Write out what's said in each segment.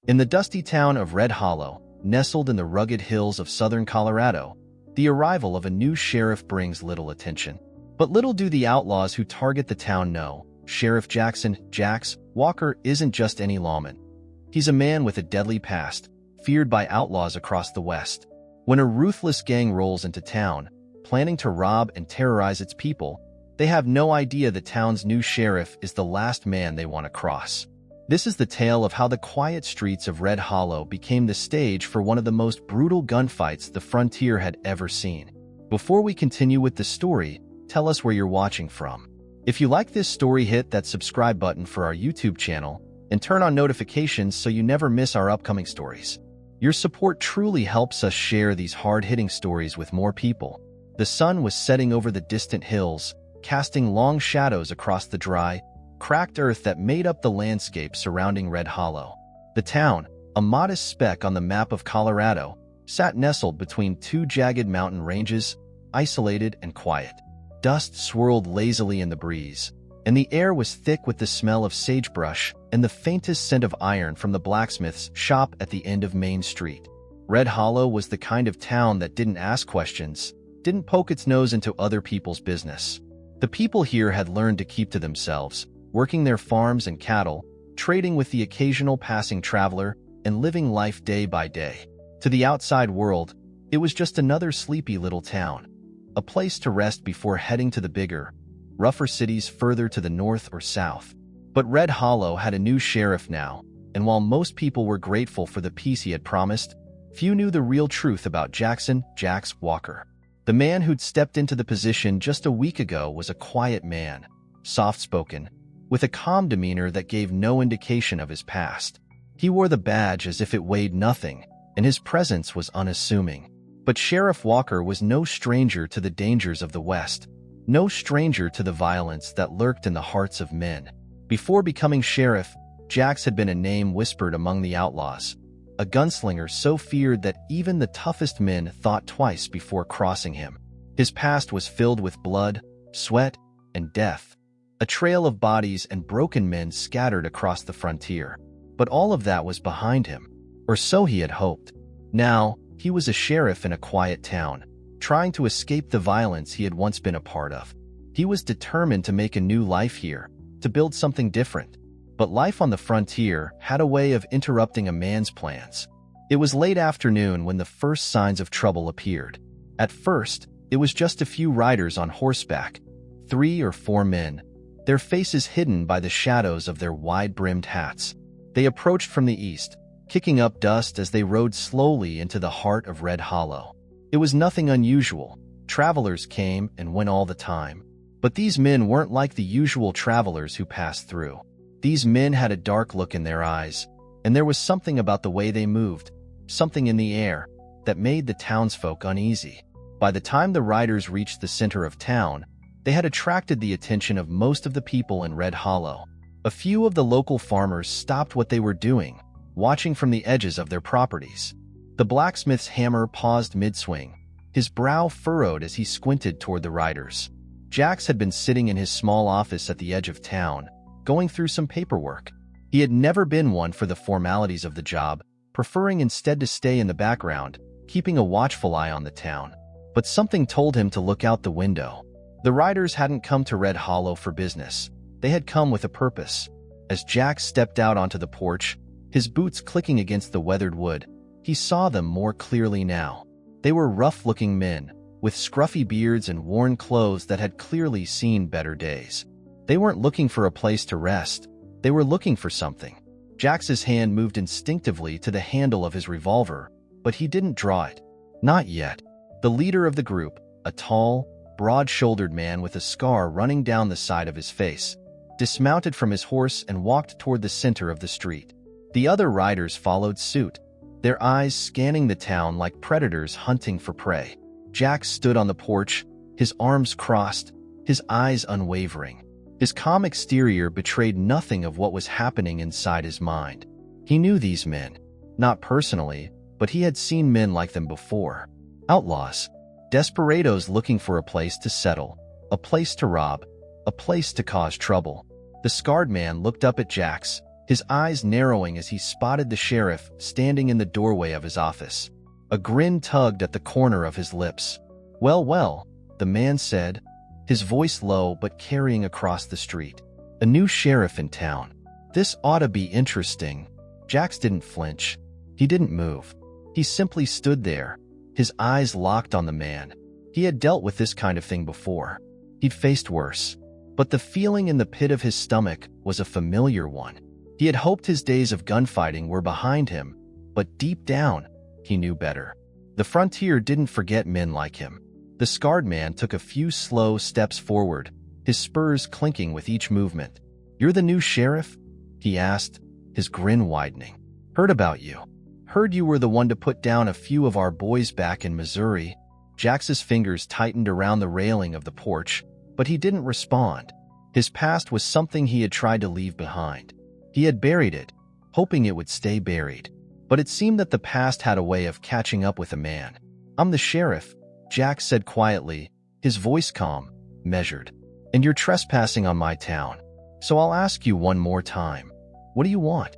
In the dusty town of Red Hollow, nestled in the rugged hills of southern Colorado, the arrival of a new sheriff brings little attention. But little do the outlaws who target the town know, Sheriff Jax Walker isn't just any lawman. He's a man with a deadly past, feared by outlaws across the West. When a ruthless gang rolls into town, planning to rob and terrorize its people, they have no idea the town's new sheriff is the last man they want to cross. This is the tale of how the quiet streets of Red Hollow became the stage for one of the most brutal gunfights the frontier had ever seen. Before we continue with the story, tell us where you're watching from. If you like this story, hit that subscribe button for our YouTube channel and turn on notifications so you never miss our upcoming stories. Your support truly helps us share these hard-hitting stories with more people. The sun was setting over the distant hills, casting long shadows across the dry, cracked earth that made up the landscape surrounding Red Hollow. The town, a modest speck on the map of Colorado, sat nestled between two jagged mountain ranges, isolated and quiet. Dust swirled lazily in the breeze, and the air was thick with the smell of sagebrush and the faintest scent of iron from the blacksmith's shop at the end of Main Street. Red Hollow was the kind of town that didn't ask questions, didn't poke its nose into other people's business. The people here had learned to keep to themselves, working their farms and cattle, trading with the occasional passing traveler, and living life day by day. To the outside world, it was just another sleepy little town, a place to rest before heading to the bigger, rougher cities further to the north or south. But Red Hollow had a new sheriff now, and while most people were grateful for the peace he had promised, few knew the real truth about Jax Walker. The man who'd stepped into the position just a week ago was a quiet man, soft-spoken, with a calm demeanor that gave no indication of his past. He wore the badge as if it weighed nothing, and his presence was unassuming. But Sheriff Walker was no stranger to the dangers of the West, no stranger to the violence that lurked in the hearts of men. Before becoming sheriff, Jax had been a name whispered among the outlaws, a gunslinger so feared that even the toughest men thought twice before crossing him. His past was filled with blood, sweat, and death, a trail of bodies and broken men scattered across the frontier. But all of that was behind him, or so he had hoped. Now, he was a sheriff in a quiet town, trying to escape the violence he had once been a part of. He was determined to make a new life here, to build something different. But life on the frontier had a way of interrupting a man's plans. It was late afternoon when the first signs of trouble appeared. At first, it was just a few riders on horseback, 3 or 4 men, their faces hidden by the shadows of their wide-brimmed hats. They approached from the east, kicking up dust as they rode slowly into the heart of Red Hollow. It was nothing unusual. Travelers came and went all the time. But these men weren't like the usual travelers who passed through. These men had a dark look in their eyes, and there was something about the way they moved, something in the air, that made the townsfolk uneasy. By the time the riders reached the center of town, they had attracted the attention of most of the people in Red Hollow. A few of the local farmers stopped what they were doing, watching from the edges of their properties. The blacksmith's hammer paused mid-swing, his brow furrowed as he squinted toward the riders. Jax had been sitting in his small office at the edge of town, going through some paperwork. He had never been one for the formalities of the job, preferring instead to stay in the background, keeping a watchful eye on the town. But something told him to look out the window. The riders hadn't come to Red Hollow for business. They had come with a purpose. As Jax stepped out onto the porch, his boots clicking against the weathered wood, he saw them more clearly now. They were rough-looking men, with scruffy beards and worn clothes that had clearly seen better days. They weren't looking for a place to rest. They were looking for something. Jax's hand moved instinctively to the handle of his revolver, but he didn't draw it. Not yet. The leader of the group, a tall, broad-shouldered man with a scar running down the side of his face, dismounted from his horse and walked toward the center of the street. The other riders followed suit, their eyes scanning the town like predators hunting for prey. Jax stood on the porch, his arms crossed, his eyes unwavering. His calm exterior betrayed nothing of what was happening inside his mind. He knew these men, not personally, but he had seen men like them before. Outlaws, desperados looking for a place to settle, a place to rob, a place to cause trouble. The scarred man looked up at Jax, his eyes narrowing as he spotted the sheriff standing in the doorway of his office. A grin tugged at the corner of his lips. "Well, well," the man said, his voice low but carrying across the street. "A new sheriff in town. This ought to be interesting." Jax didn't flinch. He didn't move. He simply stood there, his eyes locked on the man. He had dealt with this kind of thing before. He'd faced worse. But the feeling in the pit of his stomach was a familiar one. He had hoped his days of gunfighting were behind him, but deep down, he knew better. The frontier didn't forget men like him. The scarred man took a few slow steps forward, his spurs clinking with each movement. "You're the new sheriff?" he asked, his grin widening. "Heard about you. Heard you were the one to put down a few of our boys back in Missouri." Jax's fingers tightened around the railing of the porch, but he didn't respond. His past was something he had tried to leave behind. He had buried it, hoping it would stay buried. But it seemed that the past had a way of catching up with a man. "I'm the sheriff," Jax said quietly, his voice calm, measured. "And you're trespassing on my town. So I'll ask you one more time. What do you want?"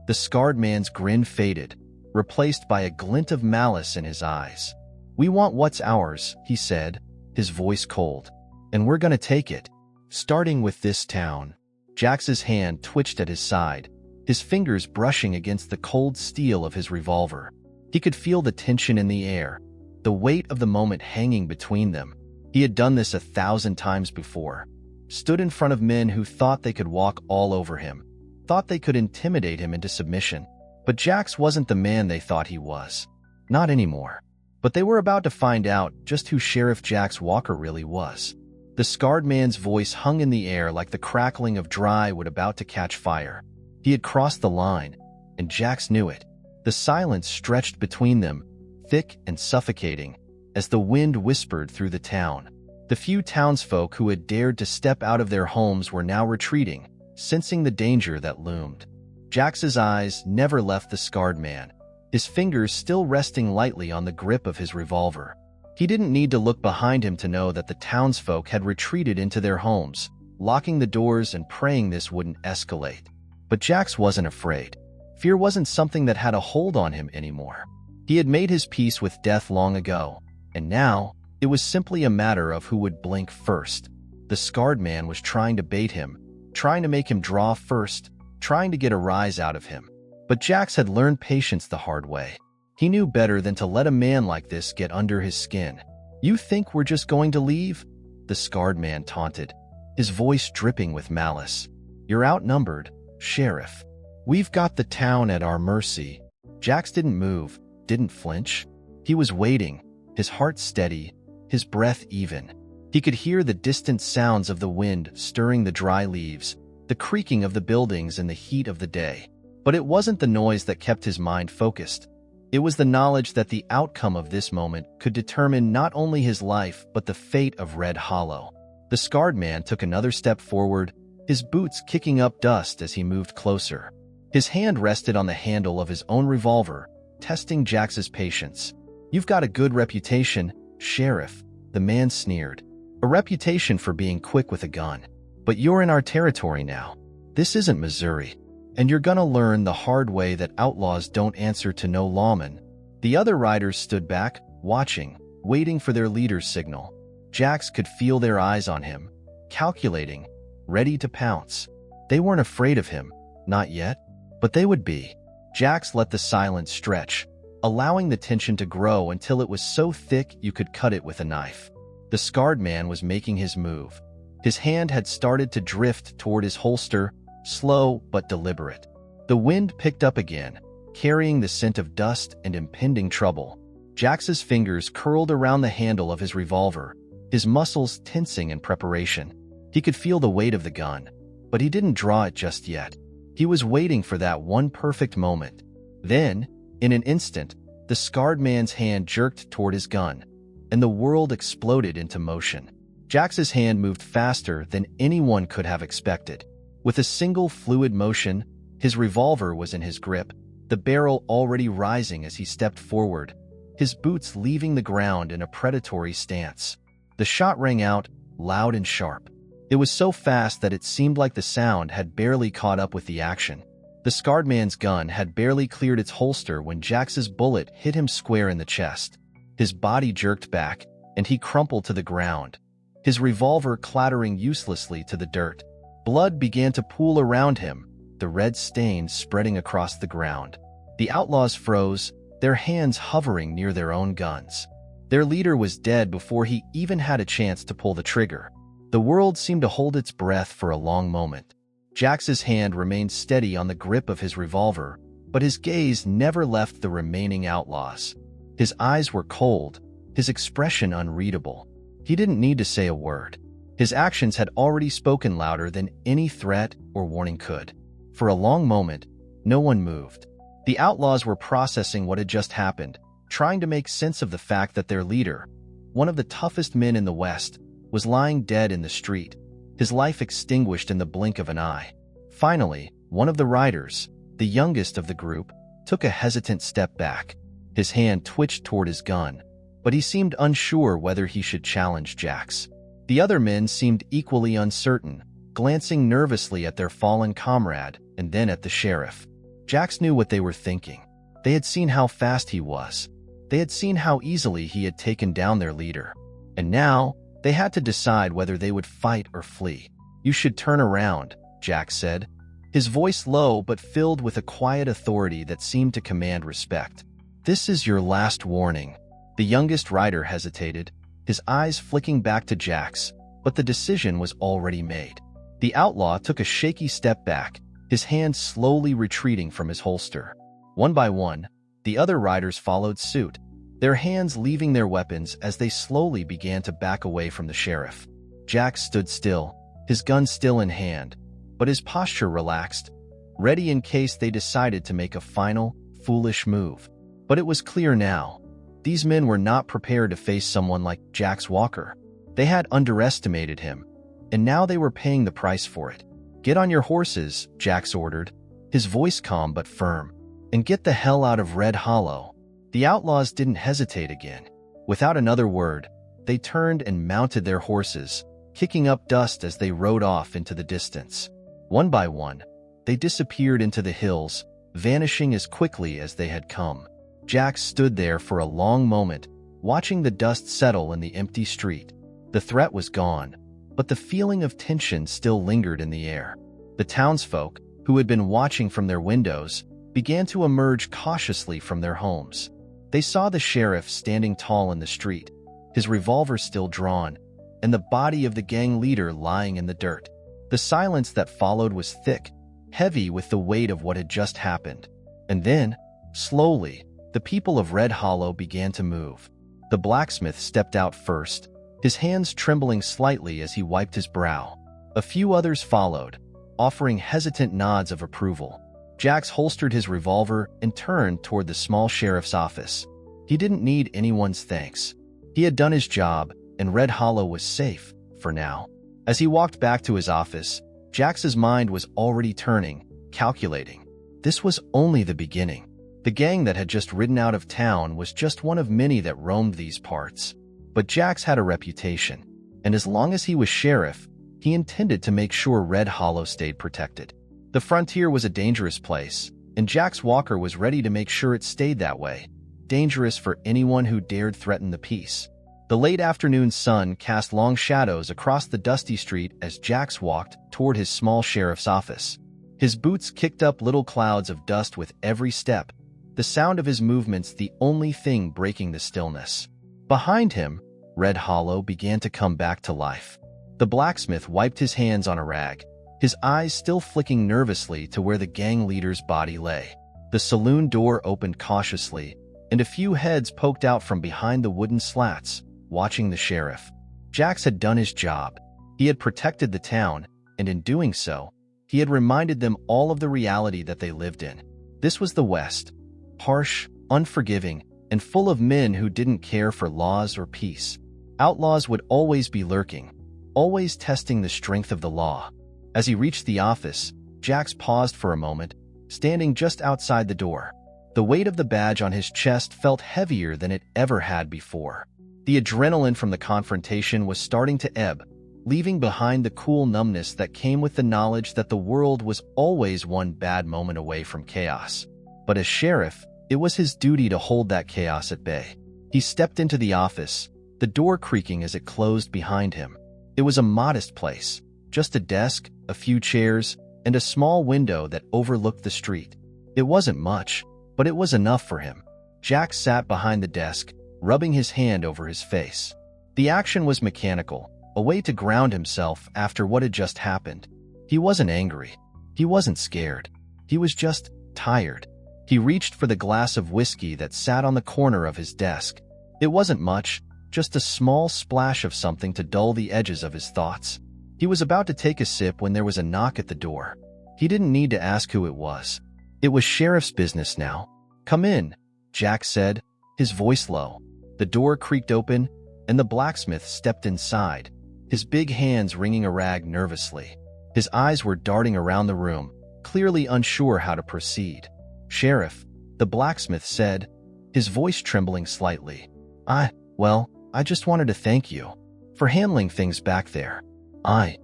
The scarred man's grin faded, replaced by a glint of malice in his eyes. "We want what's ours," he said, his voice cold. "And we're gonna take it. Starting with this town." Jax's hand twitched at his side, his fingers brushing against the cold steel of his revolver. He could feel the tension in the air, the weight of the moment hanging between them. He had done this 1,000 times before. Stood in front of men who thought they could walk all over him, thought they could intimidate him into submission. But Jax wasn't the man they thought he was. Not anymore. But they were about to find out just who Sheriff Jax Walker really was. The scarred man's voice hung in the air like the crackling of dry wood about to catch fire. He had crossed the line, and Jax knew it. The silence stretched between them, thick and suffocating, as the wind whispered through the town. The few townsfolk who had dared to step out of their homes were now retreating, sensing the danger that loomed. Jax's eyes never left the scarred man, his fingers still resting lightly on the grip of his revolver. He didn't need to look behind him to know that the townsfolk had retreated into their homes, locking the doors and praying this wouldn't escalate. But Jax wasn't afraid. Fear wasn't something that had a hold on him anymore. He had made his peace with death long ago, and now it was simply a matter of who would blink first. The scarred man was trying to bait him, trying to make him draw first, trying to get a rise out of him. But Jax had learned patience the hard way. He knew better than to let a man like this get under his skin. "You think we're just going to leave?" the scarred man taunted, his voice dripping with malice. "You're outnumbered, Sheriff. We've got the town at our mercy." Jax didn't move, didn't flinch. He was waiting, his heart steady, his breath even. He could hear the distant sounds of the wind stirring the dry leaves, the creaking of the buildings in the heat of the day. But it wasn't the noise that kept his mind focused. It was the knowledge that the outcome of this moment could determine not only his life but the fate of Red Hollow. The scarred man took another step forward, his boots kicking up dust as he moved closer. His hand rested on the handle of his own revolver, testing Jax's patience. "You've got a good reputation, Sheriff," the man sneered. "A reputation for being quick with a gun. But you're in our territory now. This isn't Missouri. And you're gonna learn the hard way that outlaws don't answer to no lawman." The other riders stood back, watching, waiting for their leader's signal. Jax could feel their eyes on him, calculating, ready to pounce. They weren't afraid of him, not yet, but they would be. Jax let the silence stretch, allowing the tension to grow until it was so thick you could cut it with a knife. The scarred man was making his move. His hand had started to drift toward his holster, slow but deliberate. The wind picked up again, carrying the scent of dust and impending trouble. Jax's fingers curled around the handle of his revolver, his muscles tensing in preparation. He could feel the weight of the gun, but he didn't draw it just yet. He was waiting for that one perfect moment. Then, in an instant, the scarred man's hand jerked toward his gun, and the world exploded into motion. Jax's hand moved faster than anyone could have expected. With a single fluid motion, his revolver was in his grip, the barrel already rising as he stepped forward, his boots leaving the ground in a predatory stance. The shot rang out, loud and sharp. It was so fast that it seemed like the sound had barely caught up with the action. The scarred man's gun had barely cleared its holster when Jax's bullet hit him square in the chest. His body jerked back, and he crumpled to the ground, his revolver clattering uselessly to the dirt. Blood began to pool around him, the red stains spreading across the ground. The outlaws froze, their hands hovering near their own guns. Their leader was dead before he even had a chance to pull the trigger. The world seemed to hold its breath for a long moment. Jax's hand remained steady on the grip of his revolver, but his gaze never left the remaining outlaws. His eyes were cold, his expression unreadable. He didn't need to say a word. His actions had already spoken louder than any threat or warning could. For a long moment, no one moved. The outlaws were processing what had just happened, trying to make sense of the fact that their leader, one of the toughest men in the West, was lying dead in the street, his life extinguished in the blink of an eye. Finally, one of the riders, the youngest of the group, took a hesitant step back. His hand twitched toward his gun, but he seemed unsure whether he should challenge Jax. The other men seemed equally uncertain, glancing nervously at their fallen comrade and then at the sheriff. Jax knew what they were thinking. They had seen how fast he was. They had seen how easily he had taken down their leader. And now, they had to decide whether they would fight or flee. "You should turn around," Jax said, his voice low but filled with a quiet authority that seemed to command respect. "This is your last warning." The youngest rider hesitated, his eyes flicking back to Jax, but the decision was already made. The outlaw took a shaky step back, his hand slowly retreating from his holster. One by one, the other riders followed suit, their hands leaving their weapons as they slowly began to back away from the sheriff. Jax stood still, his gun still in hand, but his posture relaxed, ready in case they decided to make a final, foolish move. But it was clear now. These men were not prepared to face someone like Jax Walker. They had underestimated him, and now they were paying the price for it. "Get on your horses," Jax ordered, his voice calm but firm, "and get the hell out of Red Hollow." The outlaws didn't hesitate again. Without another word, they turned and mounted their horses, kicking up dust as they rode off into the distance. One by one, they disappeared into the hills, vanishing as quickly as they had come. Jax stood there for a long moment, watching the dust settle in the empty street. The threat was gone, but the feeling of tension still lingered in the air. The townsfolk, who had been watching from their windows, began to emerge cautiously from their homes. They saw the sheriff standing tall in the street, his revolver still drawn, and the body of the gang leader lying in the dirt. The silence that followed was thick, heavy with the weight of what had just happened. And then, slowly, the people of Red Hollow began to move. The blacksmith stepped out first, his hands trembling slightly as he wiped his brow. A few others followed, offering hesitant nods of approval. Jax holstered his revolver and turned toward the small sheriff's office. He didn't need anyone's thanks. He had done his job, and Red Hollow was safe, for now. As he walked back to his office, Jax's mind was already turning, calculating. This was only the beginning. The gang that had just ridden out of town was just one of many that roamed these parts. But Jax had a reputation, and as long as he was sheriff, he intended to make sure Red Hollow stayed protected. The frontier was a dangerous place, and Jax Walker was ready to make sure it stayed that way. Dangerous for anyone who dared threaten the peace. The late afternoon sun cast long shadows across the dusty street as Jax walked toward his small sheriff's office. His boots kicked up little clouds of dust with every step, the sound of his movements the only thing breaking the stillness. Behind him, Red Hollow began to come back to life. The blacksmith wiped his hands on a rag, his eyes still flicking nervously to where the gang leader's body lay. The saloon door opened cautiously, and a few heads poked out from behind the wooden slats, watching the sheriff. Jax had done his job. He had protected the town, and in doing so, he had reminded them all of the reality that they lived in. This was the West, harsh, unforgiving, and full of men who didn't care for laws or peace. Outlaws would always be lurking, always testing the strength of the law. As he reached the office, Jax paused for a moment, standing just outside the door. The weight of the badge on his chest felt heavier than it ever had before. The adrenaline from the confrontation was starting to ebb, leaving behind the cool numbness that came with the knowledge that the world was always one bad moment away from chaos. But as sheriff, it was his duty to hold that chaos at bay. He stepped into the office, the door creaking as it closed behind him. It was a modest place, just a desk, a few chairs, and a small window that overlooked the street. It wasn't much, but it was enough for him. Jack sat behind the desk, rubbing his hand over his face. The action was mechanical, a way to ground himself after what had just happened. He wasn't angry. He wasn't scared. He was just tired. He reached for the glass of whiskey that sat on the corner of his desk. It wasn't much, just a small splash of something to dull the edges of his thoughts. He was about to take a sip when there was a knock at the door. He didn't need to ask who it was. It was Sheriff's business now. "Come in," Jack said, his voice low. The door creaked open, and the blacksmith stepped inside, his big hands wringing a rag nervously. His eyes were darting around the room, clearly unsure how to proceed. "Sheriff," the blacksmith said, his voice trembling slightly. I just wanted to thank you for handling things back there. I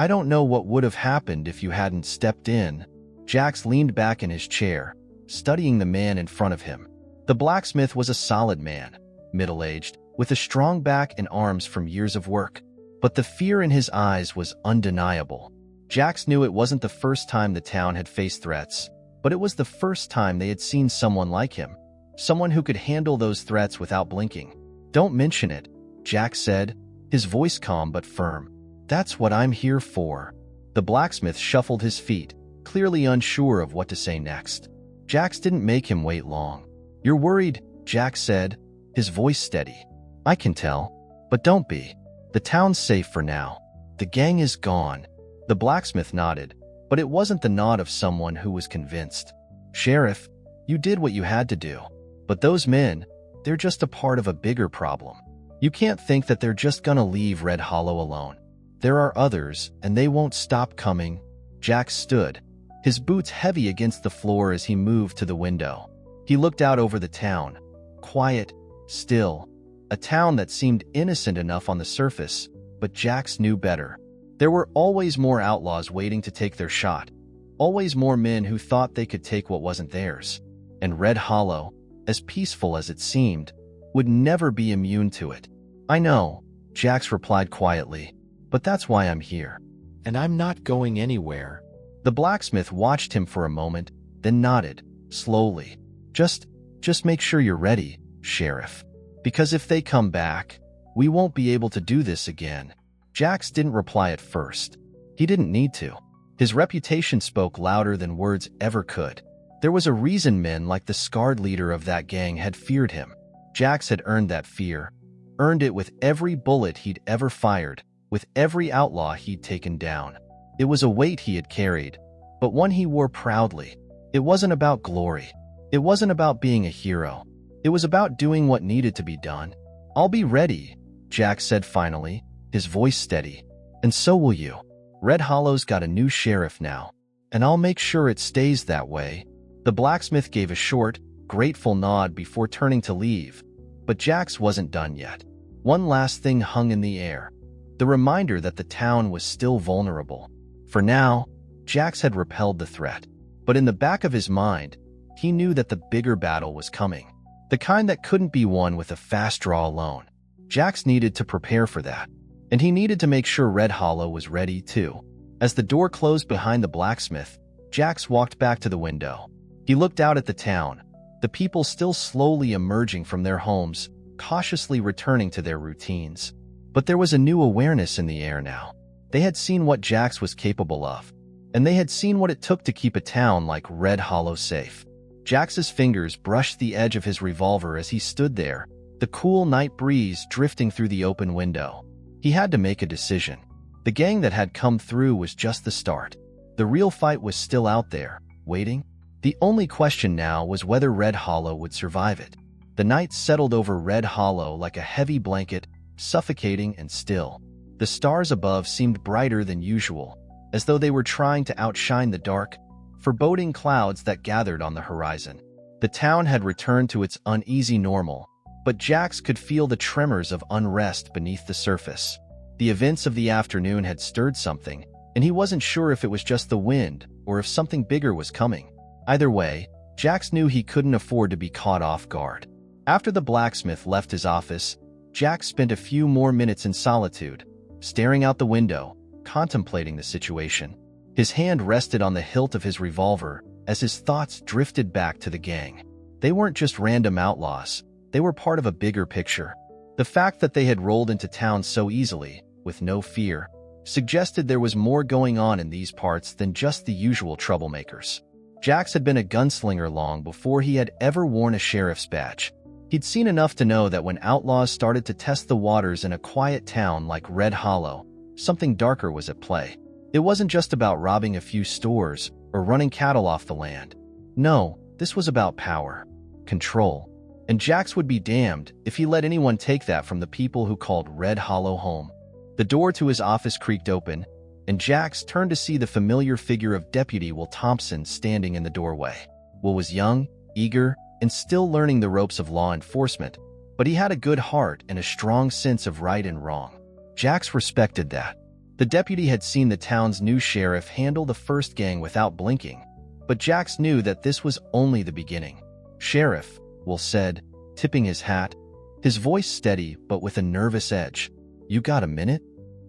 don't know what would have happened if you hadn't stepped in." Jax leaned back in his chair, studying the man in front of him. The blacksmith was a solid man, middle-aged, with a strong back and arms from years of work. But the fear in his eyes was undeniable. Jax knew it wasn't the first time the town had faced threats, but it was the first time they had seen someone like him, someone who could handle those threats without blinking. "Don't mention it," Jack said, his voice calm but firm. "That's what I'm here for." The blacksmith shuffled his feet, clearly unsure of what to say next. Jax didn't make him wait long. "You're worried," Jack said, his voice steady. "I can tell, but don't be. The town's safe for now. The gang is gone." The blacksmith nodded, but it wasn't the nod of someone who was convinced. "Sheriff, you did what you had to do. But those men, they're just a part of a bigger problem. You can't think that they're just gonna leave Red Hollow alone. There are others, and they won't stop coming." Jack stood, his boots heavy against the floor as he moved to the window. He looked out over the town, quiet, still, a town that seemed innocent enough on the surface, but Jax knew better. There were always more outlaws waiting to take their shot, always more men who thought they could take what wasn't theirs. And Red Hollow, as peaceful as it seemed, would never be immune to it. "I know," Jax replied quietly, "but that's why I'm here. And I'm not going anywhere." The blacksmith watched him for a moment, then nodded, slowly. Just make sure you're ready, Sheriff. Because if they come back, we won't be able to do this again." Jax didn't reply at first. He didn't need to. His reputation spoke louder than words ever could. There was a reason men like the scarred leader of that gang had feared him. Jax had earned that fear, earned it with every bullet he'd ever fired, with every outlaw he'd taken down. It was a weight he had carried, but one he wore proudly. It wasn't about glory. It wasn't about being a hero. It was about doing what needed to be done. "I'll be ready," Jax said finally, his voice steady. "And so will you. Red Hollow's got a new sheriff now, and I'll make sure it stays that way." The blacksmith gave a short, grateful nod before turning to leave, but Jax wasn't done yet. One last thing hung in the air, the reminder that the town was still vulnerable. For now, Jax had repelled the threat, but in the back of his mind, he knew that the bigger battle was coming, the kind that couldn't be won with a fast draw alone. Jax needed to prepare for that, and he needed to make sure Red Hollow was ready too. As the door closed behind the blacksmith, Jax walked back to the window. He looked out at the town, the people still slowly emerging from their homes, cautiously returning to their routines. But there was a new awareness in the air now. They had seen what Jax was capable of, and they had seen what it took to keep a town like Red Hollow safe. Jax's fingers brushed the edge of his revolver as he stood there, the cool night breeze drifting through the open window. He had to make a decision. The gang that had come through was just the start. The real fight was still out there, waiting. The only question now was whether Red Hollow would survive it. The night settled over Red Hollow like a heavy blanket, suffocating and still. The stars above seemed brighter than usual, as though they were trying to outshine the dark, foreboding clouds that gathered on the horizon. The town had returned to its uneasy normal, but Jax could feel the tremors of unrest beneath the surface. The events of the afternoon had stirred something, and he wasn't sure if it was just the wind or if something bigger was coming. Either way, Jax knew he couldn't afford to be caught off guard. After the blacksmith left his office, Jax spent a few more minutes in solitude, staring out the window, contemplating the situation. His hand rested on the hilt of his revolver as his thoughts drifted back to the gang. They weren't just random outlaws, they were part of a bigger picture. The fact that they had rolled into town so easily, with no fear, suggested there was more going on in these parts than just the usual troublemakers. Jax had been a gunslinger long before he had ever worn a sheriff's badge. He'd seen enough to know that when outlaws started to test the waters in a quiet town like Red Hollow, something darker was at play. It wasn't just about robbing a few stores or running cattle off the land. No, this was about power, control, and Jax would be damned if he let anyone take that from the people who called Red Hollow home. The door to his office creaked open, and Jax turned to see the familiar figure of Deputy Will Thompson standing in the doorway. Will was young, eager, and still learning the ropes of law enforcement, but he had a good heart and a strong sense of right and wrong. Jax respected that. The deputy had seen the town's new sheriff handle the first gang without blinking, but Jax knew that this was only the beginning. "Sheriff," Will said, tipping his hat, his voice steady but with a nervous edge. "You got a minute?"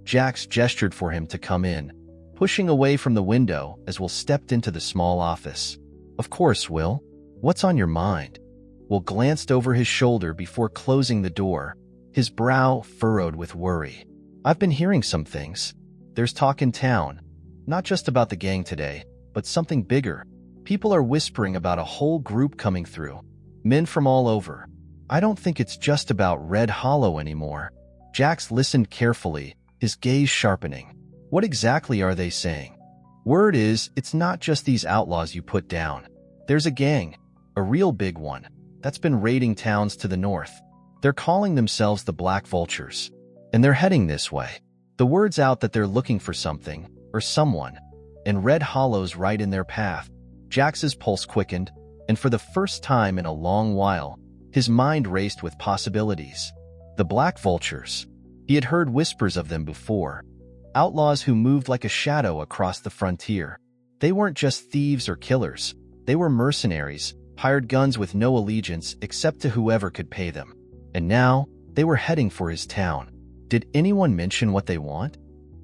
Jax gestured for him to come in, pushing away from the window as Will stepped into the small office. "Of course, Will. What's on your mind?" Will glanced over his shoulder before closing the door, his brow furrowed with worry. "I've been hearing some things. There's talk in town, not just about the gang today, but something bigger. People are whispering about a whole group coming through, men from all over. I don't think it's just about Red Hollow anymore." Jax listened carefully, his gaze sharpening. "What exactly are they saying?" "Word is, it's not just these outlaws you put down. There's a gang, a real big one, that's been raiding towns to the north. They're calling themselves the Black Vultures, and they're heading this way. The word's out that they're looking for something, or someone, and Red Hollow's right in their path." Jax's pulse quickened, and for the first time in a long while, his mind raced with possibilities. The Black Vultures. He had heard whispers of them before. Outlaws who moved like a shadow across the frontier. They weren't just thieves or killers. They were mercenaries, hired guns with no allegiance except to whoever could pay them. And now, they were heading for his town. "Did anyone mention what they want?"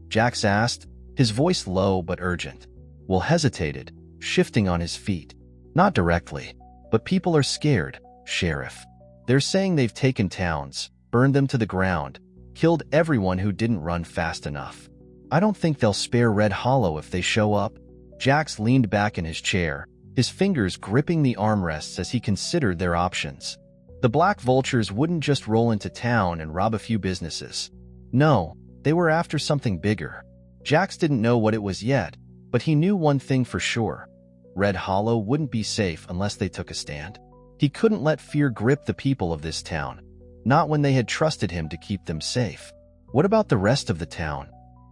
Jax asked, his voice low but urgent. Will hesitated, shifting on his feet. "Not directly, but people are scared, Sheriff. They're saying they've taken towns, burned them to the ground, killed everyone who didn't run fast enough. I don't think they'll spare Red Hollow if they show up." Jax leaned back in his chair, his fingers gripping the armrests as he considered their options. The Black Vultures wouldn't just roll into town and rob a few businesses. No, they were after something bigger. Jax didn't know what it was yet, but he knew one thing for sure. Red Hollow wouldn't be safe unless they took a stand. He couldn't let fear grip the people of this town, not when they had trusted him to keep them safe. "What about the rest of the town?"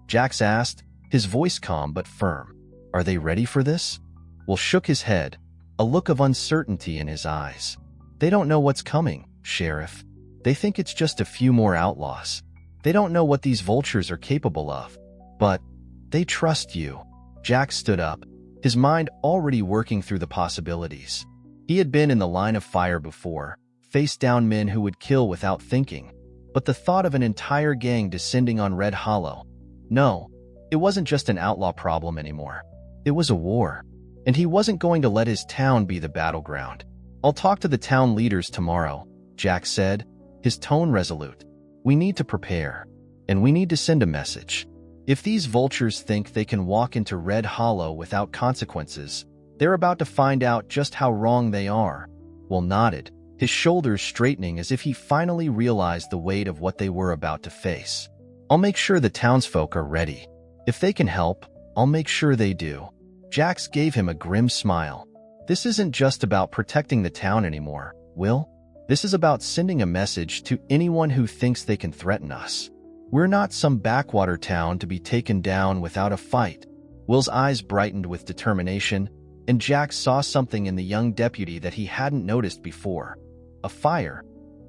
Jax asked, his voice calm but firm. "Are they ready for this?" Will shook his head, a look of uncertainty in his eyes. "They don't know what's coming, Sheriff. They think it's just a few more outlaws. They don't know what these vultures are capable of. But they trust you." Jax stood up, his mind already working through the possibilities. He had been in the line of fire before, faced down men who would kill without thinking. But the thought of an entire gang descending on Red Hollow. No, it wasn't just an outlaw problem anymore. It was a war. And he wasn't going to let his town be the battleground. "I'll talk to the town leaders tomorrow," Jax said, his tone resolute. "We need to prepare, and we need to send a message. If these vultures think they can walk into Red Hollow without consequences, they're about to find out just how wrong they are." Will nodded, his shoulders straightening as if he finally realized the weight of what they were about to face. "I'll make sure the townsfolk are ready. If they can help, I'll make sure they do." Jax gave him a grim smile. "This isn't just about protecting the town anymore, Will. This is about sending a message to anyone who thinks they can threaten us. We're not some backwater town to be taken down without a fight." Will's eyes brightened with determination, and Jax saw something in the young deputy that he hadn't noticed before. A fire.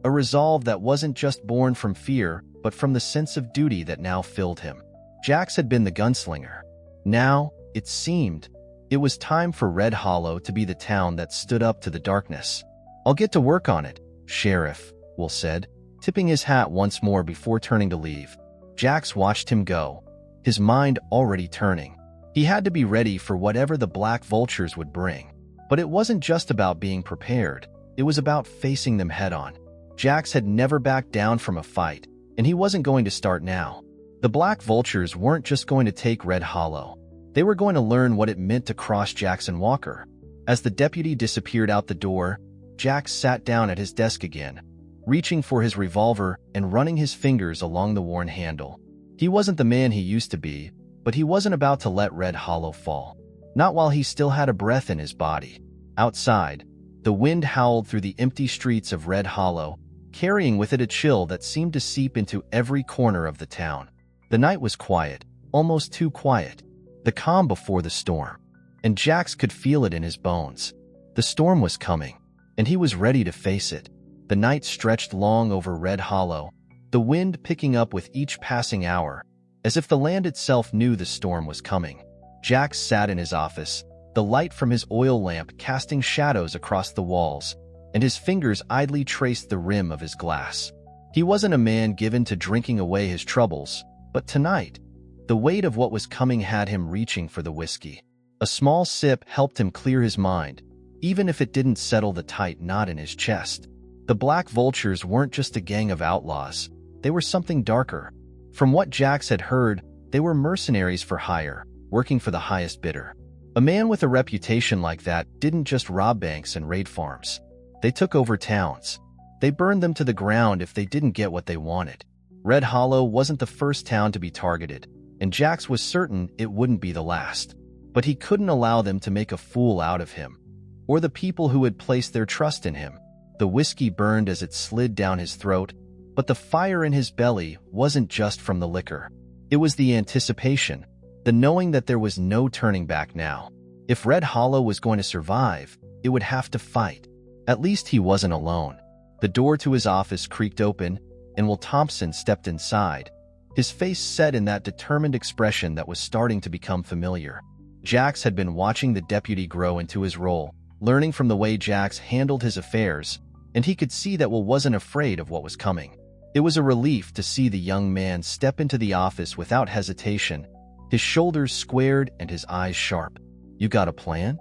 A resolve that wasn't just born from fear, but from the sense of duty that now filled him. Jax had been the gunslinger. Now, it seemed, it was time for Red Hollow to be the town that stood up to the darkness. "I'll get to work on it, Sheriff," Will said, tipping his hat once more before turning to leave. Jax watched him go, his mind already turning. He had to be ready for whatever the black vultures would bring. But it wasn't just about being prepared, it was about facing them head-on. Jax had never backed down from a fight, and he wasn't going to start now. The black vultures weren't just going to take Red Hollow. They were going to learn what it meant to cross Jackson Walker. As the deputy disappeared out the door, Jax sat down at his desk again, reaching for his revolver and running his fingers along the worn handle. He wasn't the man he used to be, but he wasn't about to let Red Hollow fall. Not while he still had a breath in his body. Outside, the wind howled through the empty streets of Red Hollow, carrying with it a chill that seemed to seep into every corner of the town. The night was quiet, almost too quiet, the calm before the storm, and Jax could feel it in his bones. The storm was coming, and he was ready to face it. The night stretched long over Red Hollow, the wind picking up with each passing hour, as if the land itself knew the storm was coming. Jax sat in his office, the light from his oil lamp casting shadows across the walls, and his fingers idly traced the rim of his glass. He wasn't a man given to drinking away his troubles, but tonight, the weight of what was coming had him reaching for the whiskey. A small sip helped him clear his mind, even if it didn't settle the tight knot in his chest. The black vultures weren't just a gang of outlaws, they were something darker. From what Jax had heard, they were mercenaries for hire, working for the highest bidder. A man with a reputation like that didn't just rob banks and raid farms. They took over towns. They burned them to the ground if they didn't get what they wanted. Red Hollow wasn't the first town to be targeted, and Jax was certain it wouldn't be the last. But he couldn't allow them to make a fool out of him, or the people who had placed their trust in him. The whiskey burned as it slid down his throat, but the fire in his belly wasn't just from the liquor. It was the anticipation, the knowing that there was no turning back now. If Red Hollow was going to survive, it would have to fight. At least he wasn't alone. The door to his office creaked open, and Will Thompson stepped inside, his face set in that determined expression that was starting to become familiar. Jax had been watching the deputy grow into his role, learning from the way Jax handled his affairs, and he could see that Will wasn't afraid of what was coming. It was a relief to see the young man step into the office without hesitation, his shoulders squared and his eyes sharp. "You got a plan?"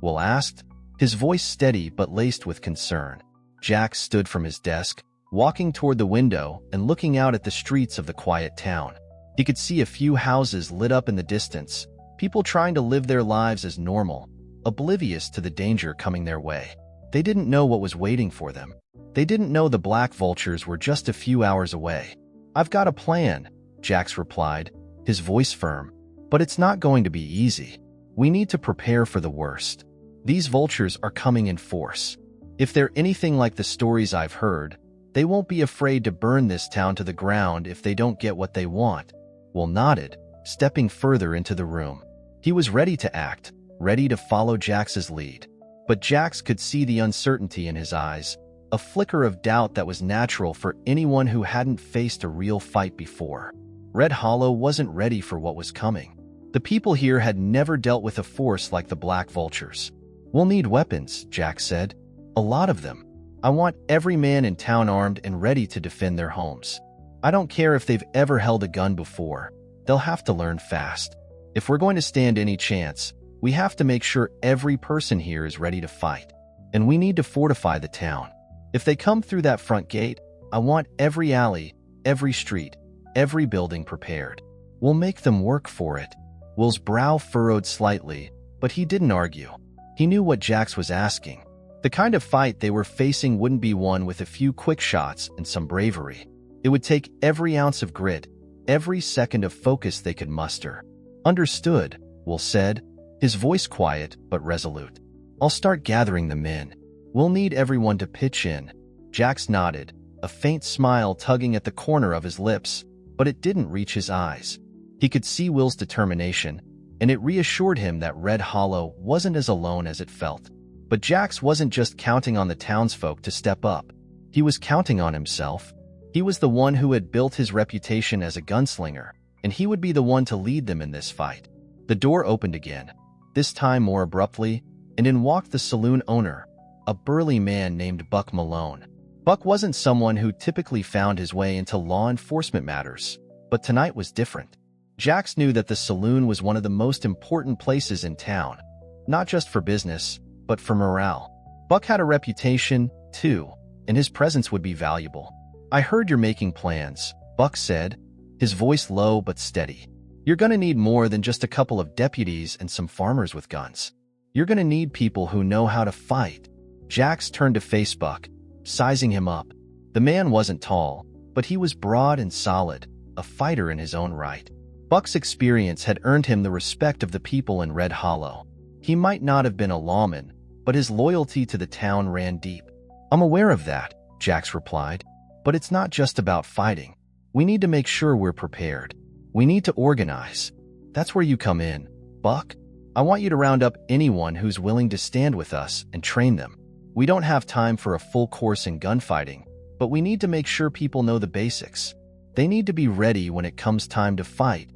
Will asked, his voice steady but laced with concern. Jax stood from his desk, walking toward the window and looking out at the streets of the quiet town. He could see a few houses lit up in the distance, people trying to live their lives as normal, oblivious to the danger coming their way. They didn't know what was waiting for them. They didn't know the black vultures were just a few hours away. "I've got a plan," Jax replied, his voice firm. "But it's not going to be easy. We need to prepare for the worst. These vultures are coming in force. If they're anything like the stories I've heard, they won't be afraid to burn this town to the ground if they don't get what they want." Will nodded, stepping further into the room. He was ready to act, ready to follow Jax's lead. But Jax could see the uncertainty in his eyes, a flicker of doubt that was natural for anyone who hadn't faced a real fight before. Red Hollow wasn't ready for what was coming. The people here had never dealt with a force like the black vultures. "We'll need weapons," Jax said. "A lot of them. I want every man in town armed and ready to defend their homes. I don't care if they've ever held a gun before. They'll have to learn fast. If we're going to stand any chance, we have to make sure every person here is ready to fight. And we need to fortify the town. If they come through that front gate, I want every alley, every street, every building prepared. We'll make them work for it." Will's brow furrowed slightly, but he didn't argue. He knew what Jax was asking. The kind of fight they were facing wouldn't be won with a few quick shots and some bravery. It would take every ounce of grit, every second of focus they could muster. "Understood," Will said, his voice quiet but resolute. "I'll start gathering the men. We'll need everyone to pitch in." Jax nodded, a faint smile tugging at the corner of his lips, but it didn't reach his eyes. He could see Will's determination, and it reassured him that Red Hollow wasn't as alone as it felt. But Jax wasn't just counting on the townsfolk to step up. He was counting on himself. He was the one who had built his reputation as a gunslinger, and he would be the one to lead them in this fight. The door opened again, this time more abruptly, and in walked the saloon owner, a burly man named Buck Malone. Buck wasn't someone who typically found his way into law enforcement matters, but tonight was different. Jax knew that the saloon was one of the most important places in town, not just for business, but for morale. Buck had a reputation, too, and his presence would be valuable. "I heard you're making plans," Buck said, his voice low but steady. "You're gonna need more than just a couple of deputies and some farmers with guns. You're gonna need people who know how to fight." Jax turned to face Buck, sizing him up. The man wasn't tall, but he was broad and solid, a fighter in his own right. Buck's experience had earned him the respect of the people in Red Hollow. He might not have been a lawman, but his loyalty to the town ran deep. "I'm aware of that," Jax replied, "but it's not just about fighting. We need to make sure we're prepared. We need to organize. That's where you come in, Buck. I want you to round up anyone who's willing to stand with us and train them. We don't have time for a full course in gunfighting, but we need to make sure people know the basics. They need to be ready when it comes time to fight."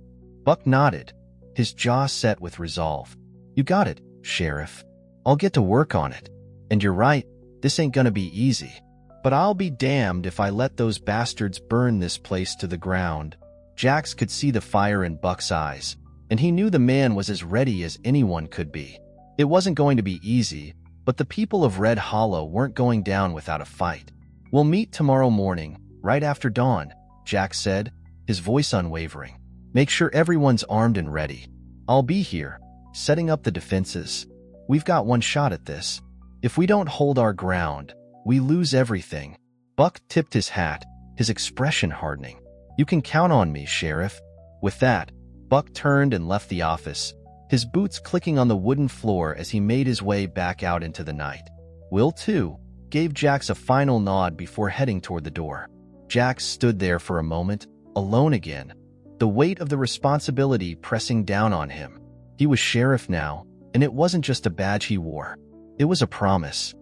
Buck nodded, his jaw set with resolve. "You got it, Sheriff. I'll get to work on it. And you're right, this ain't gonna be easy. But I'll be damned if I let those bastards burn this place to the ground." Jax could see the fire in Buck's eyes, and he knew the man was as ready as anyone could be. It wasn't going to be easy, but the people of Red Hollow weren't going down without a fight. "We'll meet tomorrow morning, right after dawn," Jax said, his voice unwavering. "Make sure everyone's armed and ready. I'll be here, setting up the defenses. We've got one shot at this. If we don't hold our ground, we lose everything." Buck tipped his hat, his expression hardening. "You can count on me, Sheriff." With that, Buck turned and left the office, his boots clicking on the wooden floor as he made his way back out into the night. Will, too, gave Jax a final nod before heading toward the door. Jax stood there for a moment, alone again, the weight of the responsibility pressing down on him. He was sheriff now, and it wasn't just a badge he wore. It was a promise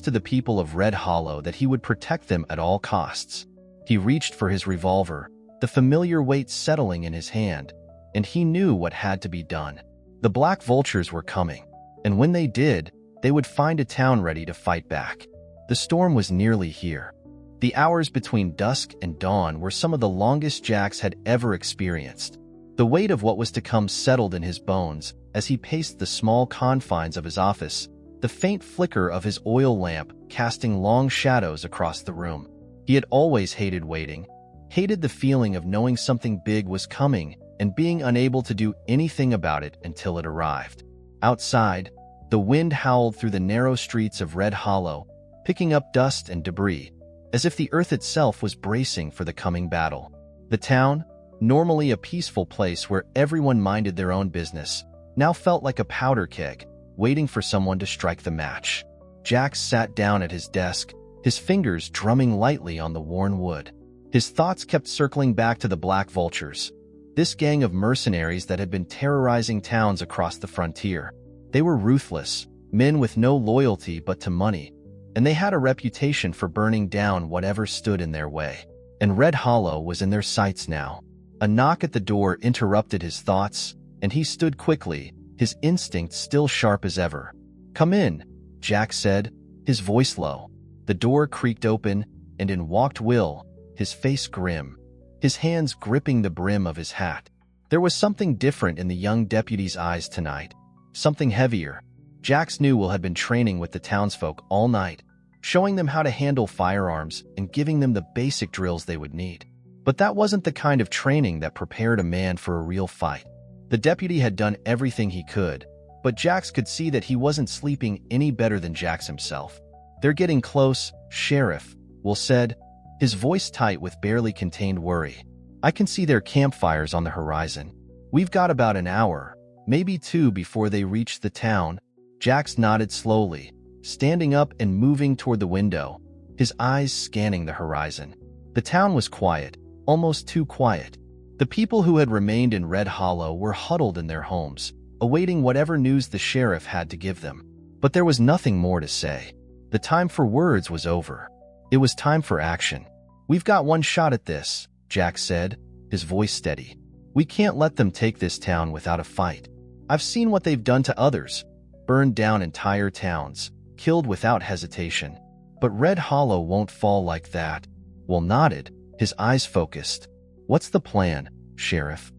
to the people of Red Hollow that he would protect them at all costs. He reached for his revolver, the familiar weight settling in his hand, and he knew what had to be done. The black vultures were coming, and when they did, they would find a town ready to fight back. The storm was nearly here. The hours between dusk and dawn were some of the longest Jax had ever experienced. The weight of what was to come settled in his bones as he paced the small confines of his office, the faint flicker of his oil lamp casting long shadows across the room. He had always hated waiting, hated the feeling of knowing something big was coming and being unable to do anything about it until it arrived. Outside, the wind howled through the narrow streets of Red Hollow, picking up dust and debris, as if the earth itself was bracing for the coming battle. The town, normally a peaceful place where everyone minded their own business, now felt like a powder keg, waiting for someone to strike the match. Jax sat down at his desk, his fingers drumming lightly on the worn wood. His thoughts kept circling back to the Black Vultures, this gang of mercenaries that had been terrorizing towns across the frontier. They were ruthless, men with no loyalty but to money, and they had a reputation for burning down whatever stood in their way. And Red Hollow was in their sights now. A knock at the door interrupted his thoughts, and he stood quickly, his instincts still sharp as ever. "Come in," Jax said, his voice low. The door creaked open, and in walked Will, his face grim, his hands gripping the brim of his hat. There was something different in the young deputy's eyes tonight, something heavier. Jax knew Will had been training with the townsfolk all night, showing them how to handle firearms and giving them the basic drills they would need. But that wasn't the kind of training that prepared a man for a real fight. The deputy had done everything he could, but Jax could see that he wasn't sleeping any better than Jax himself. "They're getting close, Sheriff," Will said, his voice tight with barely contained worry. "I can see their campfires on the horizon. We've got about an hour, maybe two before they reach the town." Jax nodded slowly, standing up and moving toward the window, his eyes scanning the horizon. The town was quiet, almost too quiet. The people who had remained in Red Hollow were huddled in their homes, awaiting whatever news the sheriff had to give them. But there was nothing more to say. The time for words was over. It was time for action. "We've got one shot at this," Jack said, his voice steady. "We can't let them take this town without a fight. I've seen what they've done to others, burned down entire towns, killed without hesitation. But Red Hollow won't fall like that." Will nodded, his eyes focused. "What's the plan, Sheriff?"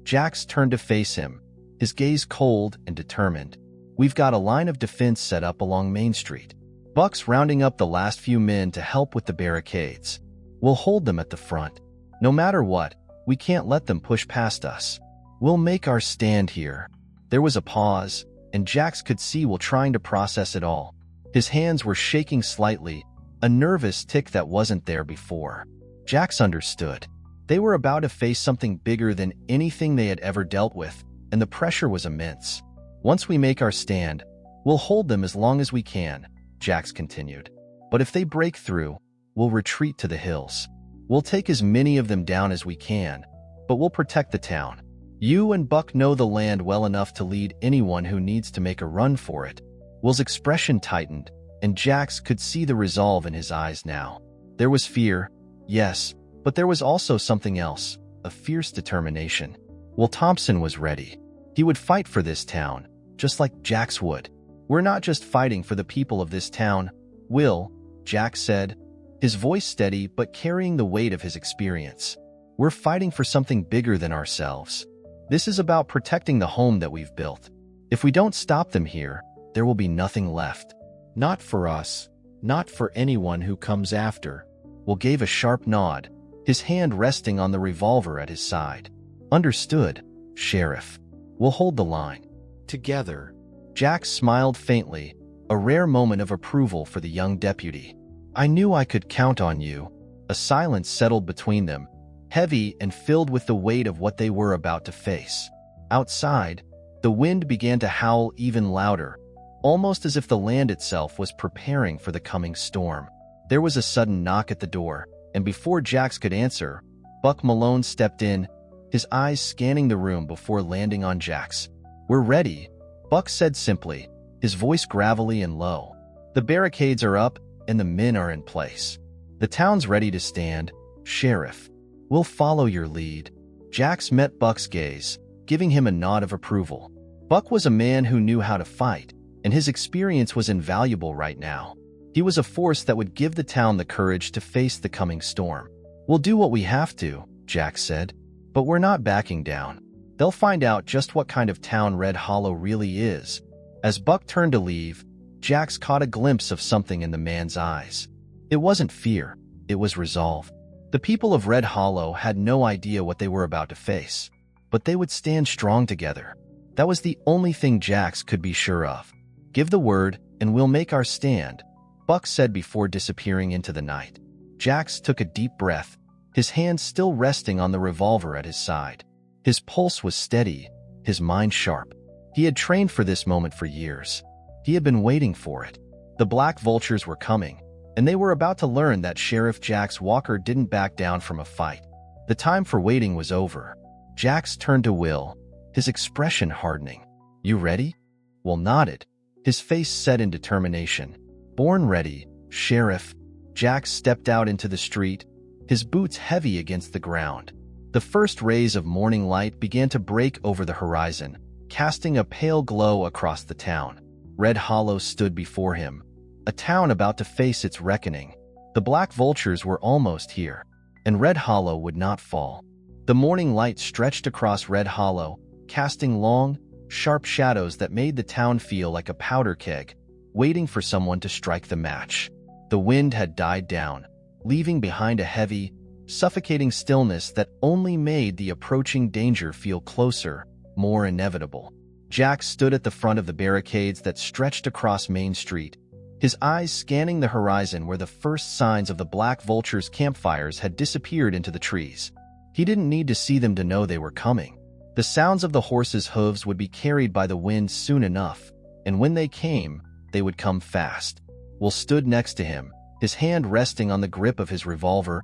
Jax turned to face him, his gaze cold and determined. "We've got a line of defense set up along Main Street. Buck's rounding up the last few men to help with the barricades. We'll hold them at the front. No matter what, we can't let them push past us. We'll make our stand here." There was a pause, and Jax could see Will trying to process it all. His hands were shaking slightly, a nervous tick that wasn't there before. Jax understood. They were about to face something bigger than anything they had ever dealt with, and the pressure was immense. "Once we make our stand, we'll hold them as long as we can," Jax continued. "But if they break through, we'll retreat to the hills. We'll take as many of them down as we can, but we'll protect the town. You and Buck know the land well enough to lead anyone who needs to make a run for it." Will's expression tightened, and Jax could see the resolve in his eyes now. There was fear, yes, but there was also something else, a fierce determination. Will Thompson was ready. He would fight for this town, just like Jax would. "We're not just fighting for the people of this town, Will," Jax said, his voice steady but carrying the weight of his experience. "We're fighting for something bigger than ourselves. This is about protecting the home that we've built. If we don't stop them here, there will be nothing left. Not for us, not for anyone who comes after." Will gave a sharp nod, his hand resting on the revolver at his side. "Understood, Sheriff. We'll hold the line. Together." Jax smiled faintly, a rare moment of approval for the young deputy. "I knew I could count on you." A silence settled between them, heavy and filled with the weight of what they were about to face. Outside, the wind began to howl even louder, almost as if the land itself was preparing for the coming storm. There was a sudden knock at the door, and before Jax could answer, Buck Malone stepped in, his eyes scanning the room before landing on Jax. "We're ready," Buck said simply, his voice gravelly and low. "The barricades are up, and the men are in place. The town's ready to stand, Sheriff. We'll follow your lead." Jax met Buck's gaze, giving him a nod of approval. Buck was a man who knew how to fight, and his experience was invaluable right now. He was a force that would give the town the courage to face the coming storm. "We'll do what we have to," Jax said, "but we're not backing down. They'll find out just what kind of town Red Hollow really is." As Buck turned to leave, Jax caught a glimpse of something in the man's eyes. It wasn't fear, it was resolve. The people of Red Hollow had no idea what they were about to face, but they would stand strong together. That was the only thing Jax could be sure of. "Give the word, and we'll make our stand," Buck said before disappearing into the night. Jax took a deep breath, his hand still resting on the revolver at his side. His pulse was steady, his mind sharp. He had trained for this moment for years. He had been waiting for it. The Black Vultures were coming, and they were about to learn that Sheriff Jax Walker didn't back down from a fight. The time for waiting was over. Jax turned to Will, his expression hardening. "You ready?" Will nodded, his face set in determination. "Born ready, Sheriff." Jax stepped out into the street, his boots heavy against the ground. The first rays of morning light began to break over the horizon, casting a pale glow across the town. Red Hollow stood before him, a town about to face its reckoning. The Black Vultures were almost here, and Red Hollow would not fall. The morning light stretched across Red Hollow, casting long, sharp shadows that made the town feel like a powder keg, waiting for someone to strike the match. The wind had died down, leaving behind a heavy, suffocating stillness that only made the approaching danger feel closer, more inevitable. Jax stood at the front of the barricades that stretched across Main Street, his eyes scanning the horizon where the first signs of the Black Vultures' campfires had disappeared into the trees. He didn't need to see them to know they were coming. The sounds of the horses' hooves would be carried by the wind soon enough, and when they came, they would come fast. Will stood next to him, his hand resting on the grip of his revolver,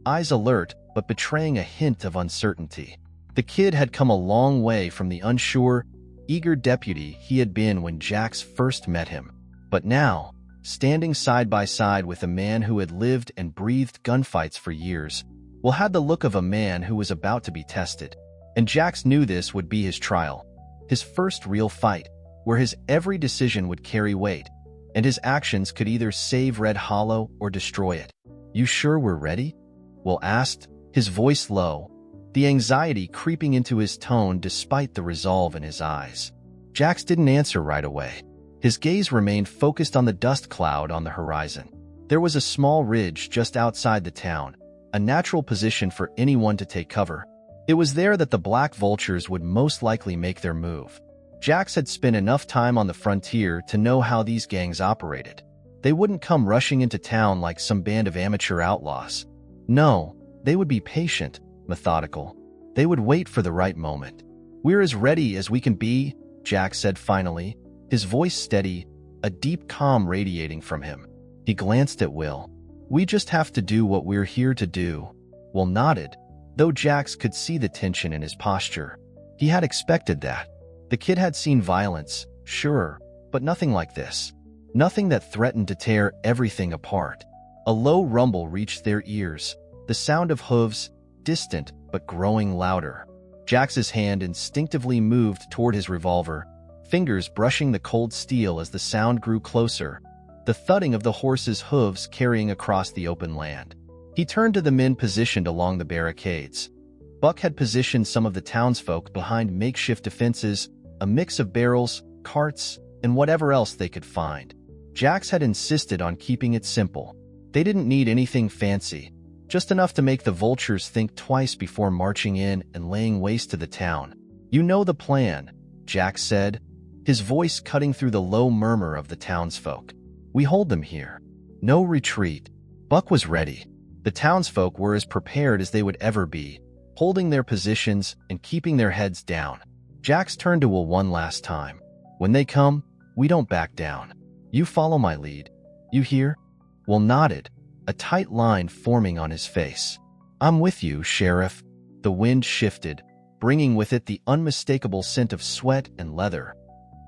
eyes alert but betraying a hint of uncertainty. The kid had come a long way from the unsure, eager deputy he had been when Jax first met him. But now, standing side by side with a man who had lived and breathed gunfights for years, Will had the look of a man who was about to be tested. And Jax knew this would be his trial, his first real fight, where his every decision would carry weight, and his actions could either save Red Hollow or destroy it. "You sure we're ready?" Will asked, his voice low, the anxiety creeping into his tone despite the resolve in his eyes. Jax didn't answer right away. His gaze remained focused on the dust cloud on the horizon. There was a small ridge just outside the town, a natural position for anyone to take cover. It was there that the black vultures would most likely make their move. Jax had spent enough time on the frontier to know how these gangs operated. They wouldn't come rushing into town like some band of amateur outlaws. No, they would be patient, methodical. They would wait for the right moment. "We're as ready as we can be," Jax said finally, his voice steady, a deep calm radiating from him. He glanced at Will. "We just have to do what we're here to do." Will nodded, though Jax could see the tension in his posture. He had expected that. The kid had seen violence, sure, but nothing like this. Nothing that threatened to tear everything apart. A low rumble reached their ears, the sound of hooves, distant but growing louder. Jax's hand instinctively moved toward his revolver, fingers brushing the cold steel as the sound grew closer, the thudding of the horse's hooves carrying across the open land. He turned to the men positioned along the barricades. Buck had positioned some of the townsfolk behind makeshift defenses, a mix of barrels, carts, and whatever else they could find. Jax had insisted on keeping it simple. They didn't need anything fancy, just enough to make the vultures think twice before marching in and laying waste to the town. "You know the plan," Jax said, his voice cutting through the low murmur of the townsfolk. "We hold them here. No retreat." Buck was ready. The townsfolk were as prepared as they would ever be, holding their positions and keeping their heads down. Jax turned to Will one last time. "When they come, we don't back down. You follow my lead. You hear?" Will nodded, a tight line forming on his face. "I'm with you, Sheriff." The wind shifted, bringing with it the unmistakable scent of sweat and leather,